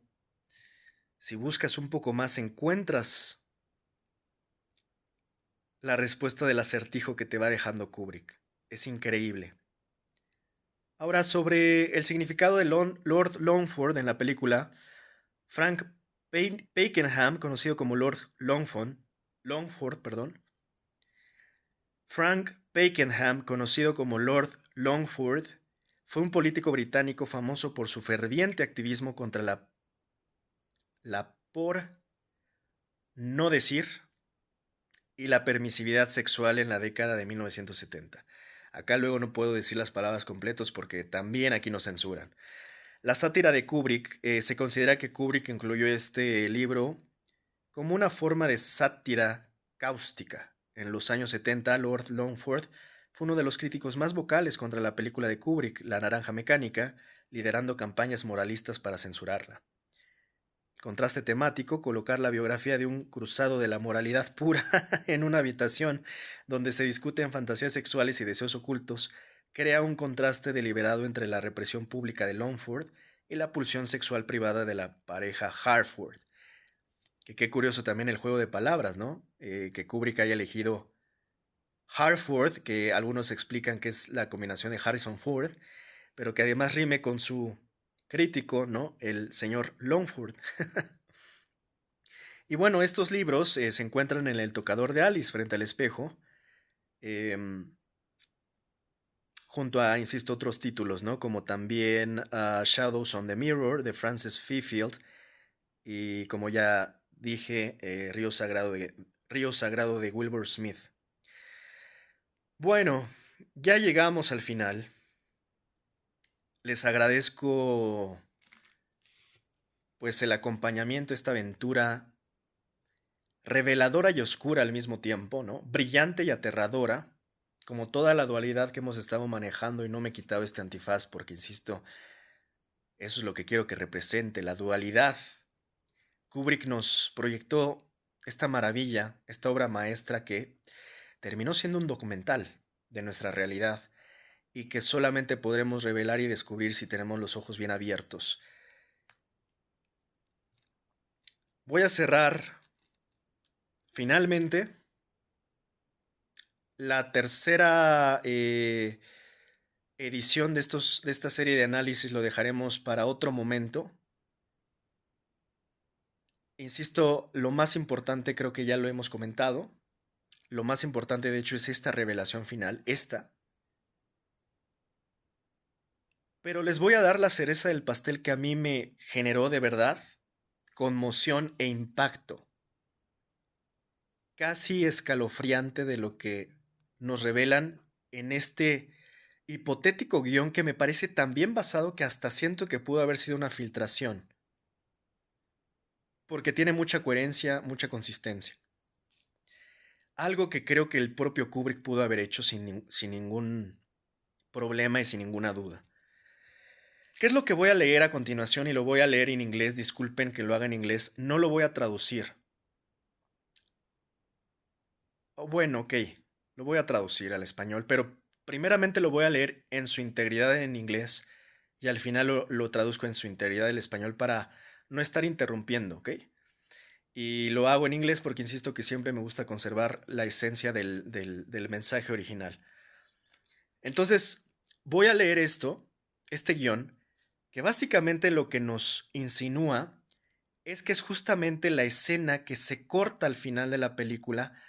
si buscas un poco más encuentras la respuesta del acertijo que te va dejando Kubrick. Es increíble. Ahora, sobre el significado de Lord Longford en la película, Frank Pakenham, conocido como Longford, perdón. Frank Pakenham, conocido como Lord Longford, fue un político británico famoso por su ferviente activismo contra la por no decir y la permisividad sexual en la década de 1970. Acá luego no puedo decir las palabras completas porque también aquí nos censuran. La sátira de Kubrick, se considera que Kubrick incluyó este libro como una forma de sátira cáustica. En los años 70, Lord Longford fue uno de los críticos más vocales contra la película de Kubrick, La Naranja Mecánica, liderando campañas moralistas para censurarla. Contraste temático, colocar la biografía de un cruzado de la moralidad pura en una habitación donde se discuten fantasías sexuales y deseos ocultos, crea un contraste deliberado entre la represión pública de Longford y la pulsión sexual privada de la pareja Harford. Que qué curioso también el juego de palabras, ¿no? Que Kubrick haya elegido Harford, que algunos explican que es la combinación de Harrison Ford, pero que además rime con su crítico, ¿no? El señor Longford. Y bueno, estos libros se encuentran en el tocador de Alice frente al espejo, em, junto a, insisto, otros títulos, ¿no? Como también Shadows on the Mirror de Francis Fifield y como ya dije, Río Sagrado de Wilbur Smith. Bueno, ya llegamos al final. Les agradezco pues el acompañamiento a esta aventura reveladora y oscura al mismo tiempo, ¿no? Brillante y aterradora, como toda la dualidad que hemos estado manejando y no me he quitado este antifaz porque, insisto, eso es lo que quiero que represente, la dualidad. Kubrick nos proyectó esta maravilla, esta obra maestra que terminó siendo un documental de nuestra realidad y que solamente podremos revelar y descubrir si tenemos los ojos bien abiertos. Voy a cerrar finalmente la tercera edición de esta serie de análisis, lo dejaremos para otro momento. Insisto, lo más importante creo que ya lo hemos comentado. Lo más importante de hecho es esta revelación final, esta. Pero les voy a dar la cereza del pastel que a mí me generó de verdad conmoción e impacto, casi escalofriante de lo que nos revelan en este hipotético guión que me parece tan bien basado que hasta siento que pudo haber sido una filtración, porque tiene mucha coherencia, mucha consistencia. Algo que creo que el propio Kubrick pudo haber hecho sin ningún problema y sin ninguna duda. ¿Qué es lo que voy a leer a continuación? Y lo voy a leer en inglés, disculpen que lo haga en inglés, no lo voy a traducir. Bueno, ok, lo voy a traducir al español, pero primeramente lo voy a leer en su integridad en inglés y al final lo traduzco en su integridad al español para no estar interrumpiendo, ¿ok? Y lo hago en inglés porque insisto que siempre me gusta conservar la esencia del mensaje original. Entonces, voy a leer este guión, que básicamente lo que nos insinúa es que es justamente la escena que se corta al final de la película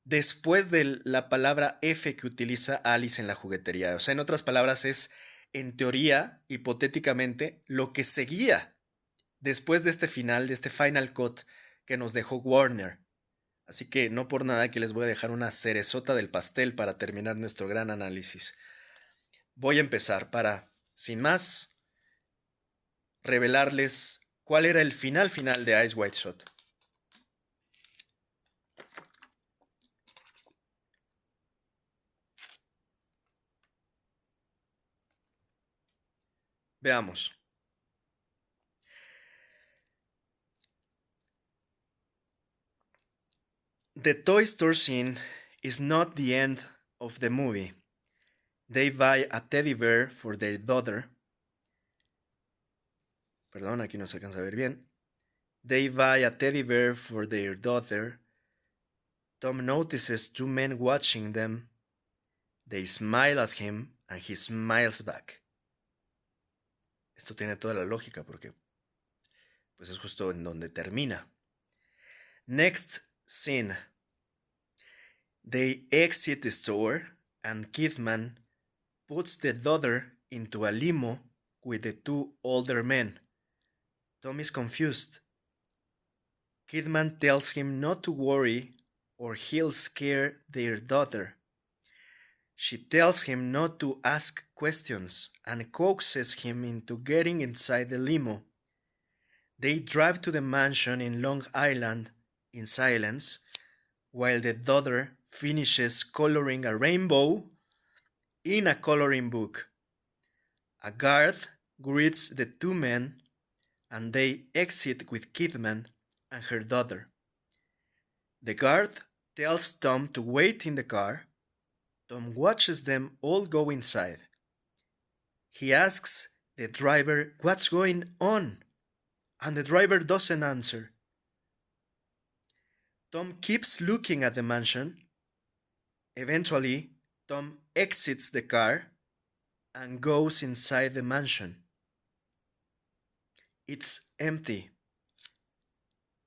después de la palabra F que utiliza Alice en la juguetería. O sea, en otras palabras, es, en teoría, hipotéticamente, lo que seguía después de este final, de este final cut que nos dejó Warner. Así que no por nada que les voy a dejar una cerezota del pastel para terminar nuestro gran análisis. Voy a empezar para, sin más, revelarles cuál era el final de Eyes Wide Shut. Veamos. The toy store scene is not the end of the movie. They buy a teddy bear for their daughter. Perdón, aquí no se alcanza a ver bien. They buy a teddy bear for their daughter. Tom notices two men watching them. They smile at him and he smiles back. Esto tiene toda la lógica porque pues es justo en donde termina. Next scene. They exit the store and Kidman puts the daughter into a limo with the two older men. Tom is confused. Kidman tells him not to worry or he'll scare their daughter. She tells him not to ask questions and coaxes him into getting inside the limo. They drive to the mansion in Long Island in silence while the daughter finishes coloring a rainbow in a coloring book. A guard greets the two men and they exit with Kidman and her daughter. The guard tells Tom to wait in the car. Tom watches them all go inside. He asks the driver what's going on, and the driver doesn't answer. Tom keeps looking at the mansion. Eventually, Tom exits the car and goes inside the mansion. It's empty.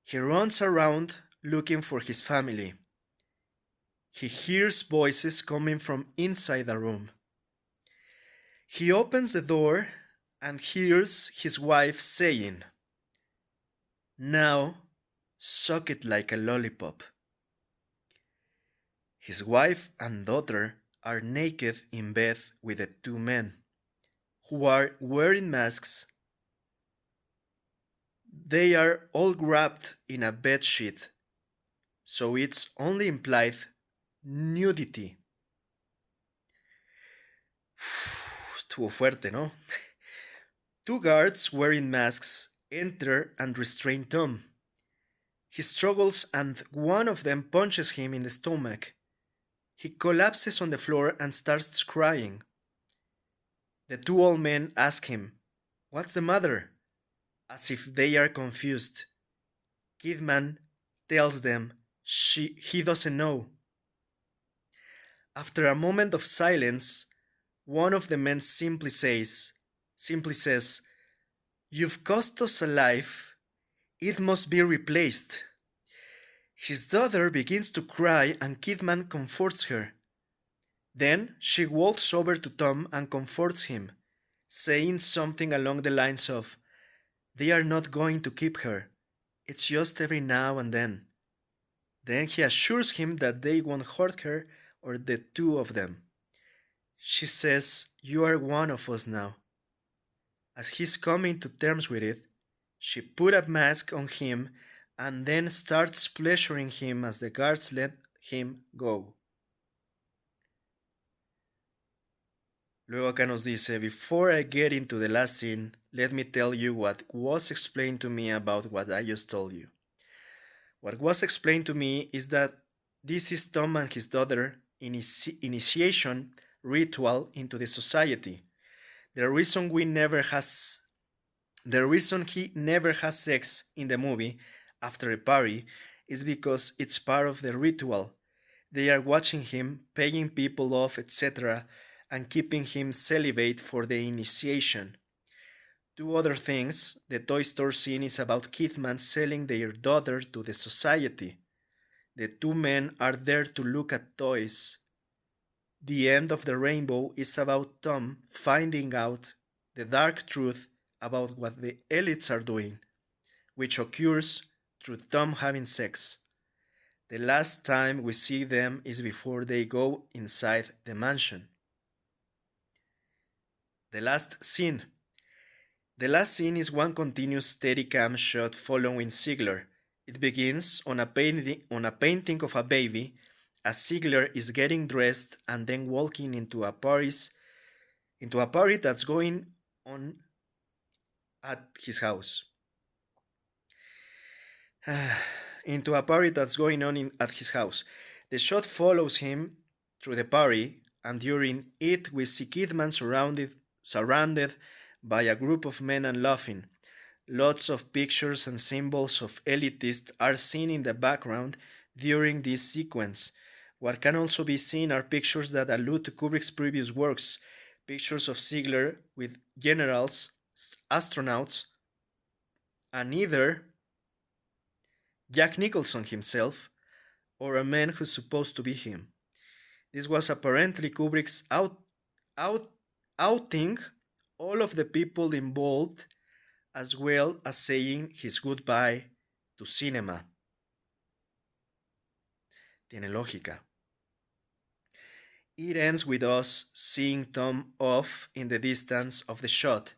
He runs around looking for his family. He hears voices coming from inside the room. He opens the door and hears his wife saying, "Now, suck it like a lollipop." His wife and daughter are naked in bed with the two men, who are wearing masks. They are all wrapped in a bedsheet, so it's only implied nudity. Estuvo fuerte, ¿no? Two guards wearing masks enter and restrain Tom. He struggles and one of them punches him in the stomach. He collapses on the floor and starts crying. The two old men ask him, "What's the matter?" as if they are confused. Kidman tells them he doesn't know. After a moment of silence, one of the men simply says, "You've cost us a life. It must be replaced." His daughter begins to cry and Kidman comforts her. Then she walks over to Tom and comforts him, saying something along the lines of, "They are not going to keep her. It's just every now and then." Then he assures him that they won't hurt her or the two of them. She says, "You are one of us now." As he's coming to terms with it, she put a mask on him and then starts pleasuring him as the guards let him go. Luego acá nos dice, "Before I get into the last scene, let me tell you what was explained to me about what I just told you. What was explained to me is that this is Tom and his daughter initiation ritual into the society. The reason he never has sex in the movie after a party is because it's part of the ritual. They are watching him, paying people off, etc., and keeping him celibate for the initiation. Two other things. The toy store scene is about Kidman selling their daughter to the society. The two men are there to look at toys. The end of the rainbow is about Tom finding out the dark truth about what the elites are doing, which occurs through Tom having sex. The last time we see them is before they go inside the mansion." The last scene. The last scene is one continuous Steadicam shot following Ziegler. It begins on a painting of a baby as Ziegler is getting dressed and then walking into a party that's going on at his house. At his house. The shot follows him through the party, and during it we see Kidman surrounded by a group of men and laughing. Lots of pictures and symbols of elitists are seen in the background during this sequence. What can also be seen are pictures that allude to Kubrick's previous works, pictures of Ziegler with generals, astronauts, and either Jack Nicholson himself or a man who's supposed to be him. This was apparently Kubrick's out, outing all of the people involved, as well as saying his goodbye to cinema. Tiene lógica. It ends with us seeing Tom off in the distance of the shot.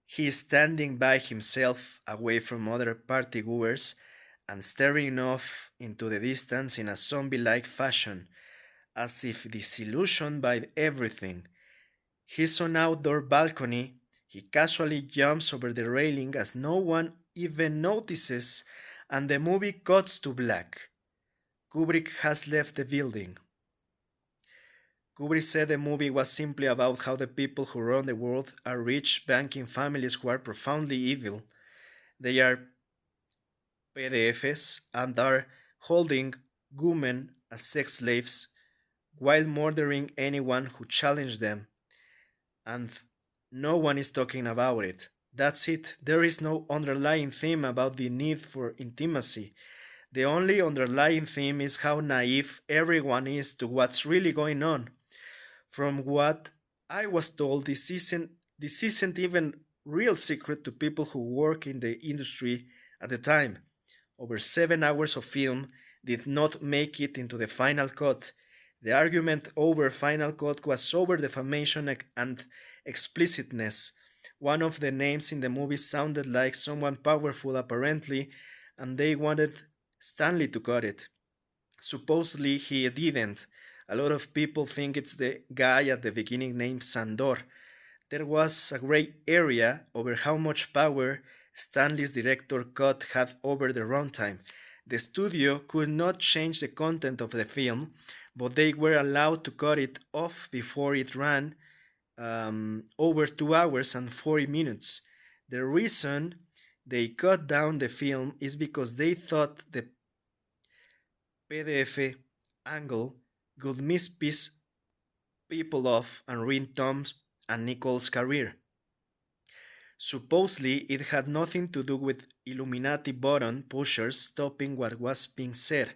He is standing by himself away from other partygoers and staring off into the distance in a zombie-like fashion, as if disillusioned by everything. He's on an outdoor balcony. He casually jumps over the railing as no one even notices, and the movie cuts to black. Kubrick has left the building. Kubrick said the movie was simply about how the people who run the world are rich banking families who are profoundly evil. They are PDFs and are holding women as sex slaves while murdering anyone who challenged them. And no one is talking about it. That's it. There is no underlying theme about the need for intimacy. The only underlying theme is how naive everyone is to what's really going on. From what I was told, this isn't even real secret to people who work in the industry at the time. Over 7 hours of film did not make it into the final cut. The argument over final cut was over defamation and explicitness. One of the names in the movie sounded like someone powerful apparently, and they wanted Stanley to cut it. Supposedly he didn't. A lot of people think it's the guy at the beginning named Sandor. There was a gray area over how much power Stanley's director cut had over the runtime. The studio could not change the content of the film, but they were allowed to cut it off before it ran over 2 hours and 40 minutes. The reason they cut down the film is because they thought the PDF angle would mispiece people off and ruin Tom's and Nicole's career. Supposedly, it had nothing to do with Illuminati button pushers stopping what was being said.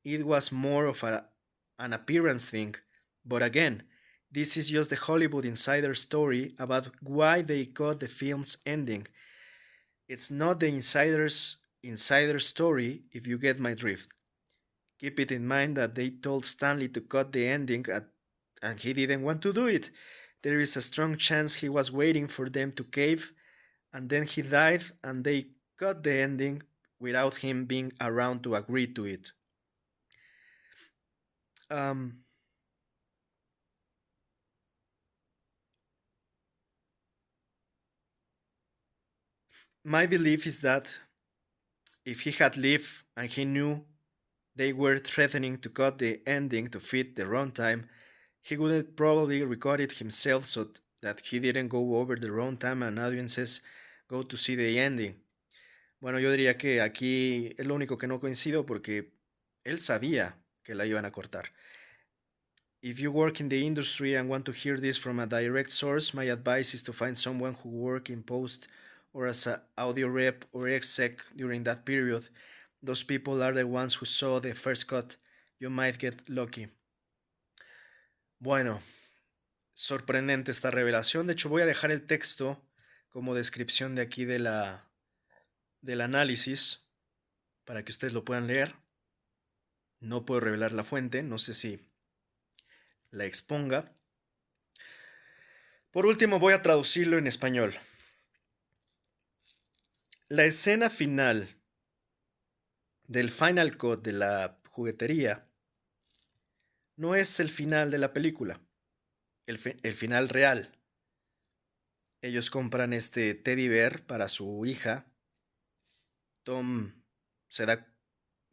It was more of an appearance thing. But again, this is just the Hollywood insider story about why they cut the film's ending. It's not the insider story, if you get my drift. Keep it in mind that they told Stanley to cut the ending and he didn't want to do it. There is a strong chance he was waiting for them to cave, and then he died and they cut the ending without him being around to agree to it. My belief is that if he had lived and he knew they were threatening to cut the ending to fit the runtime, he would have probably recorded himself so that he didn't go over the runtime and audiences go to see the ending. Bueno, yo diría que aquí es lo único que no coincido porque él sabía que la iban a cortar. If you work in the industry and want to hear this from a direct source, my advice is to find someone who worked in post or as an audio rep or exec during that period. Those people are the ones who saw the first cut. You might get lucky. Bueno, sorprendente esta revelación. De hecho, voy a dejar el texto como descripción de aquí del análisis para que ustedes lo puedan leer. No puedo revelar la fuente, no sé si la exponga. Por último, voy a traducirlo en español. La escena final del final cut de la juguetería no es el final de la película, el final real. Ellos compran este teddy bear para su hija. Tom se da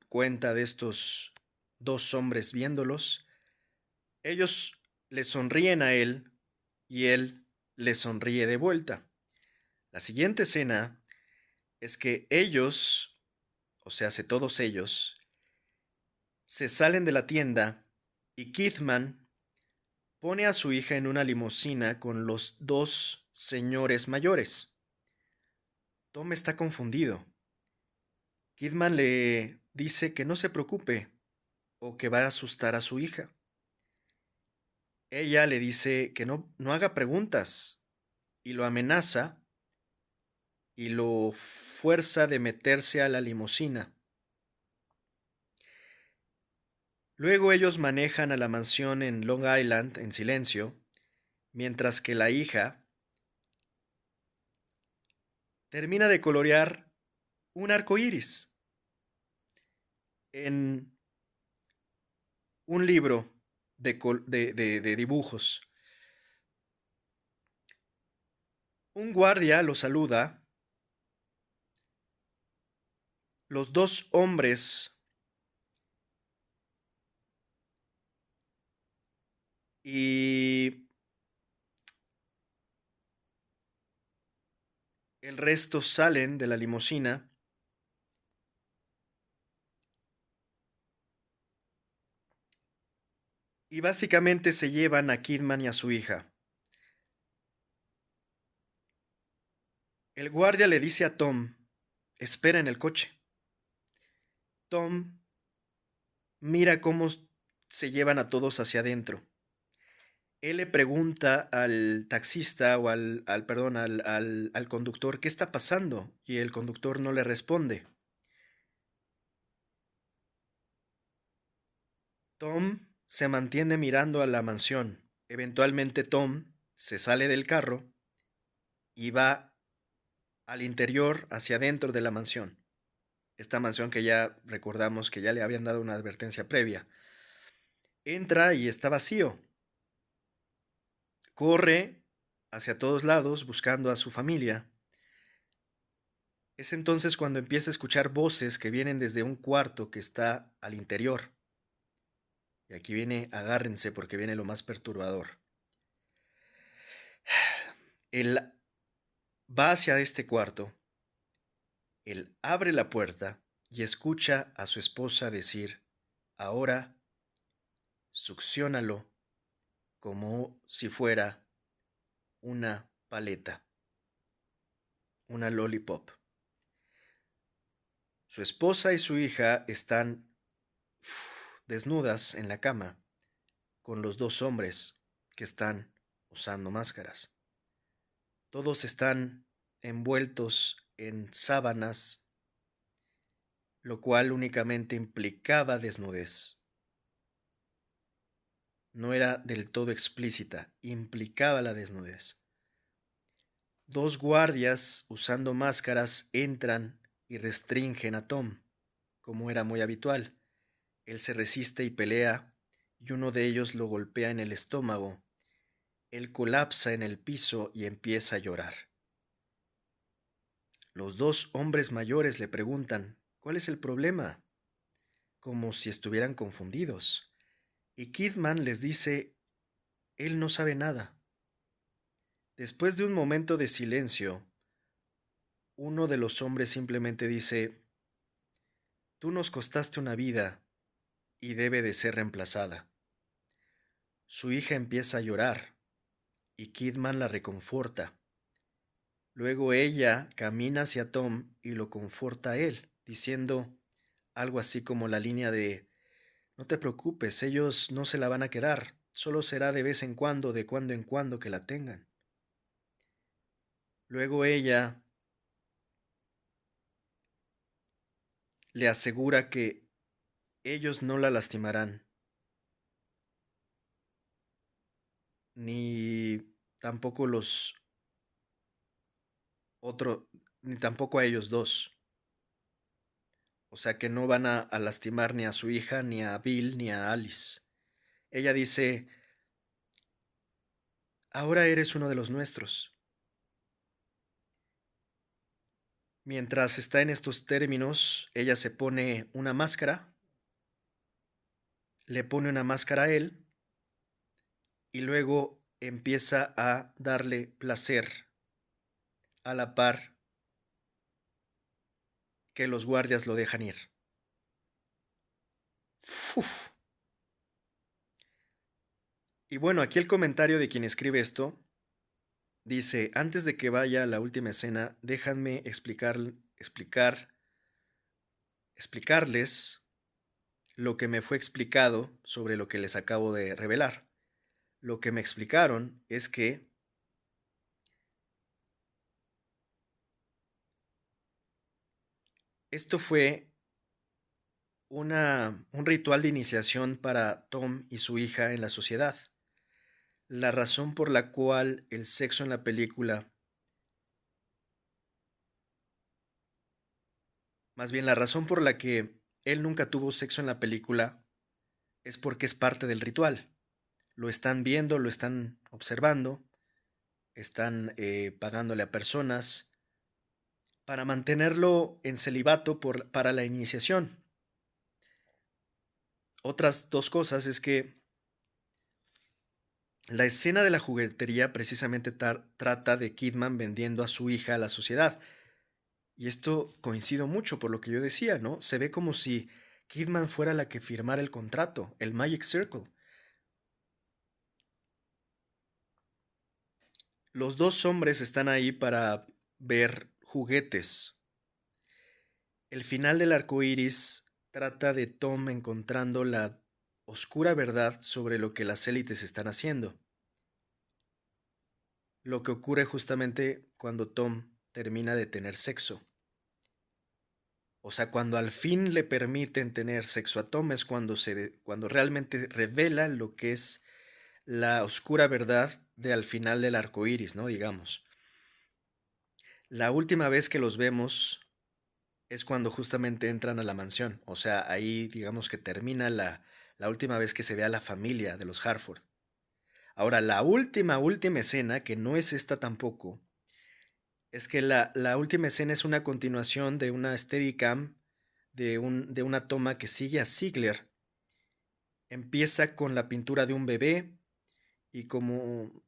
cuenta de estos dos hombres viéndolos. Ellos le sonríen a él y él le sonríe de vuelta. La siguiente escena es que ellos, o sea, todos ellos, Se salen de la tienda y Kidman pone a su hija en una limusina con los dos señores mayores. Tom está confundido. Kidman le dice que no se preocupe o que va a asustar a su hija. Ella le dice que no haga preguntas y lo amenaza y lo fuerza de meterse a la limusina. Luego ellos manejan a la mansión en Long Island en silencio, mientras que la hija termina de colorear un arco iris en un libro de dibujos. Un guardia lo saluda. Los dos hombres y el resto salen de la limusina y básicamente se llevan a Kidman y a su hija. El guardia le dice a Tom, espera en el coche. Tom mira cómo se llevan a todos hacia adentro. Él le pregunta al taxista o perdón, al conductor qué está pasando y el conductor no le responde. Tom se mantiene mirando a la mansión. Eventualmente Tom se sale del carro y va al interior, hacia adentro de la mansión. Esta mansión que ya recordamos que ya le habían dado una advertencia previa. Entra y está vacío. Corre hacia todos lados buscando a su familia. Es entonces cuando empieza a escuchar voces que vienen desde un cuarto que está al interior. Y aquí viene, agárrense porque viene lo más perturbador. Él va hacia este cuarto. Él abre la puerta y escucha a su esposa decir, ahora succiónalo como si fuera una paleta, una lollipop. Su esposa y su hija están desnudas en la cama con los dos hombres que están usando máscaras. Todos están envueltos en sábanas, lo cual únicamente implicaba desnudez. No era del todo explícita, implicaba la desnudez. Dos guardias usando máscaras entran y restringen a Tom, como era muy habitual. Él se resiste y pelea, y uno de ellos lo golpea en el estómago. Él colapsa en el piso y empieza a llorar. Los dos hombres mayores le preguntan, ¿cuál es el problema? Como si estuvieran confundidos. Y Kidman les dice, él no sabe nada. Después de un momento de silencio, uno de los hombres simplemente dice, tú nos costaste una vida y debe de ser reemplazada. Su hija empieza a llorar y Kidman la reconforta. Luego ella camina hacia Tom y lo conforta a él, diciendo algo así como la línea de, no te preocupes, ellos no se la van a quedar, solo será de vez en cuando que la tengan. Luego ella le asegura que ellos no la lastimarán, ni tampoco otro, ni tampoco a ellos dos. O sea que no van a lastimar ni a su hija, ni a Bill, ni a Alice. Ella dice, ahora eres uno de los nuestros. Mientras está en estos términos, ella se pone una máscara, le pone una máscara a él y luego empieza a darle placer a la par que los guardias lo dejan ir. Uf. Y bueno, aquí el comentario de quien escribe esto dice, antes de que vaya a la última escena, déjenme explicarles lo que me fue explicado sobre lo que les acabo de revelar. Lo que me explicaron es que esto fue un ritual de iniciación para Tom y su hija en la sociedad. La razón por la cual el sexo en la película, más bien la razón por la que él nunca tuvo sexo en la película, es porque es parte del ritual. Lo están viendo, lo están observando, están pagándole a personas para mantenerlo en celibato para la iniciación. Otras dos cosas es que la escena de la juguetería precisamente trata de Kidman vendiendo a su hija a la sociedad. Y esto coincido mucho por lo que yo decía, ¿no? Se ve como si Kidman fuera la que firmara el contrato, el Magic Circle. Los dos hombres están ahí para ver juguetes. El final del arco iris trata de Tom encontrando la oscura verdad sobre lo que las élites están haciendo. Lo que ocurre justamente cuando Tom termina de tener sexo. O sea, cuando al fin le permiten tener sexo a Tom es cuando realmente revela lo que es la oscura verdad de al final del arco iris, ¿no? Digamos. La última vez que los vemos es cuando justamente entran a la mansión. O sea, ahí digamos que termina la última vez que se ve a la familia de los Harford. Ahora, la última escena, que no es esta tampoco, es que la última escena es una continuación de una Steadicam, de una toma que sigue a Ziegler. Empieza con la pintura de un bebé y como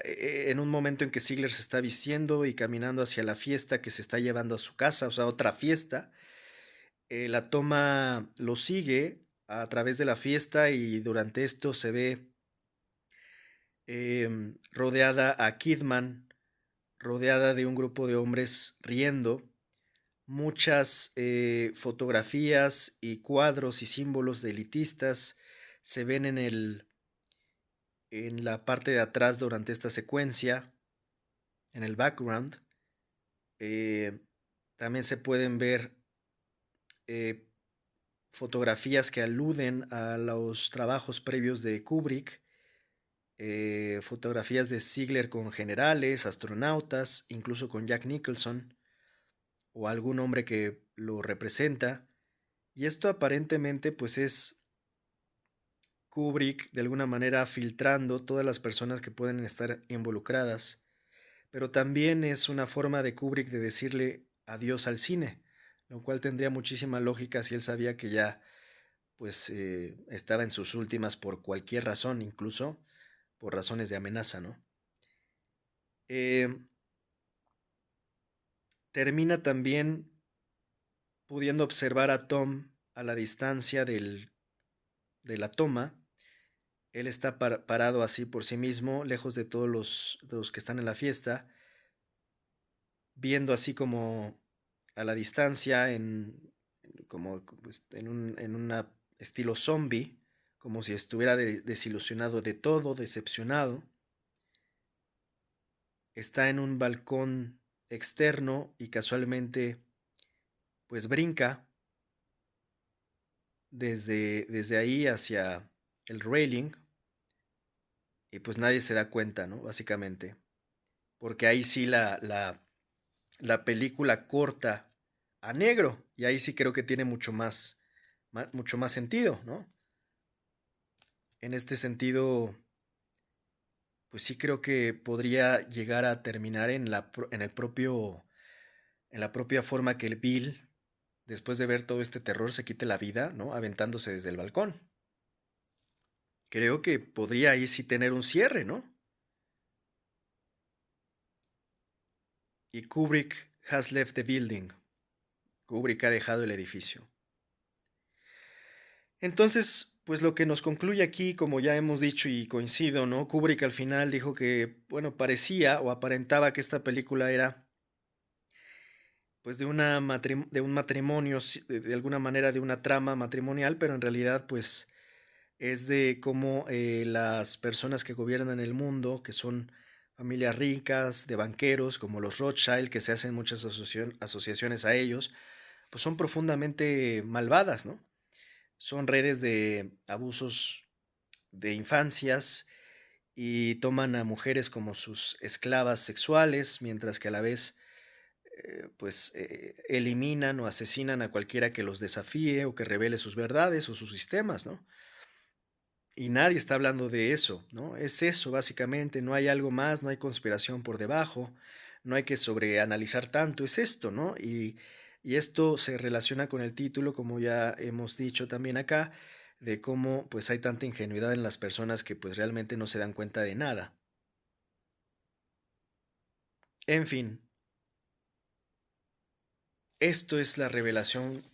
en un momento en que Ziegler se está vistiendo y caminando hacia la fiesta que se está llevando a su casa, o sea, otra fiesta, la toma lo sigue a través de la fiesta y durante esto se ve rodeada a Kidman, rodeada de un grupo de hombres riendo, muchas fotografías y cuadros y símbolos de elitistas se ven en la parte de atrás durante esta secuencia, en el background. Eh, También se pueden ver eh, fotografías que aluden a los trabajos previos de Kubrick, fotografías de Ziegler con generales, astronautas, incluso con Jack Nicholson o algún hombre que lo representa. Y esto aparentemente pues es Kubrick de alguna manera filtrando todas las personas que pueden estar involucradas, pero también es una forma de Kubrick de decirle adiós al cine, lo cual tendría muchísima lógica si él sabía que ya pues estaba en sus últimas por cualquier razón, incluso por razones de amenaza, ¿no? Eh, Termina también pudiendo observar a Tom a la distancia de la toma. Él está parado así por sí mismo, lejos de todos los que están en la fiesta, viendo así como a la distancia, como pues, en una estilo zombie, como si estuviera desilusionado de todo, decepcionado. Está en un balcón externo y casualmente pues brinca desde ahí hacia el railing y pues nadie se da cuenta, ¿no? Básicamente. Porque ahí sí la película corta a negro y ahí sí creo que tiene mucho más sentido, ¿no? En este sentido, pues sí creo que podría llegar a terminar en la propia forma que el Bill, después de ver todo este terror, se quite la vida, ¿no? Aventándose desde el balcón. Creo que podría ahí sí tener un cierre, ¿no? Y Kubrick has left the building. Kubrick ha dejado el edificio. Entonces, pues lo que nos concluye aquí, como ya hemos dicho y coincido, ¿no? Kubrick al final dijo que, bueno, parecía o aparentaba que esta película era, pues, de un matrimonio, de alguna manera de una trama matrimonial, pero en realidad, pues, es de cómo las personas que gobiernan el mundo, que son familias ricas, de banqueros, como los Rothschild, que se hacen muchas asociaciones a ellos, pues son profundamente malvadas, ¿no? Son redes de abusos de infancias y toman a mujeres como sus esclavas sexuales, mientras que a la vez pues eliminan o asesinan a cualquiera que los desafíe o que revele sus verdades o sus sistemas, ¿no? Y nadie está hablando de eso, ¿no? Es eso básicamente, no hay algo más, no hay conspiración por debajo, no hay que sobreanalizar tanto, es esto, ¿no? Y esto se relaciona con el título, como ya hemos dicho también acá, de cómo pues hay tanta ingenuidad en las personas que pues realmente no se dan cuenta de nada. En fin, esto es la revelación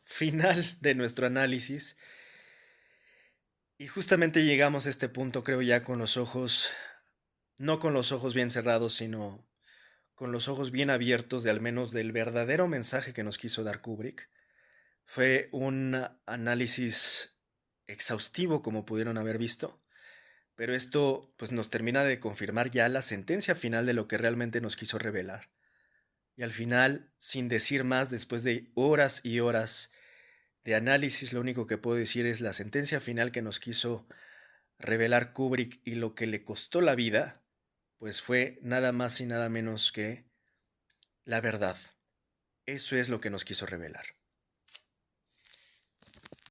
final de nuestro análisis y justamente llegamos a este punto, creo ya con los ojos, no con los ojos bien cerrados, sino con los ojos bien abiertos de al menos del verdadero mensaje que nos quiso dar Kubrick. Fue un análisis exhaustivo, como pudieron haber visto, pero esto pues nos termina de confirmar ya la sentencia final de lo que realmente nos quiso revelar. Y al final, sin decir más, después de horas y horas de análisis, lo único que puedo decir es la sentencia final que nos quiso revelar Kubrick y lo que le costó la vida, pues fue nada más y nada menos que la verdad. Eso es lo que nos quiso revelar.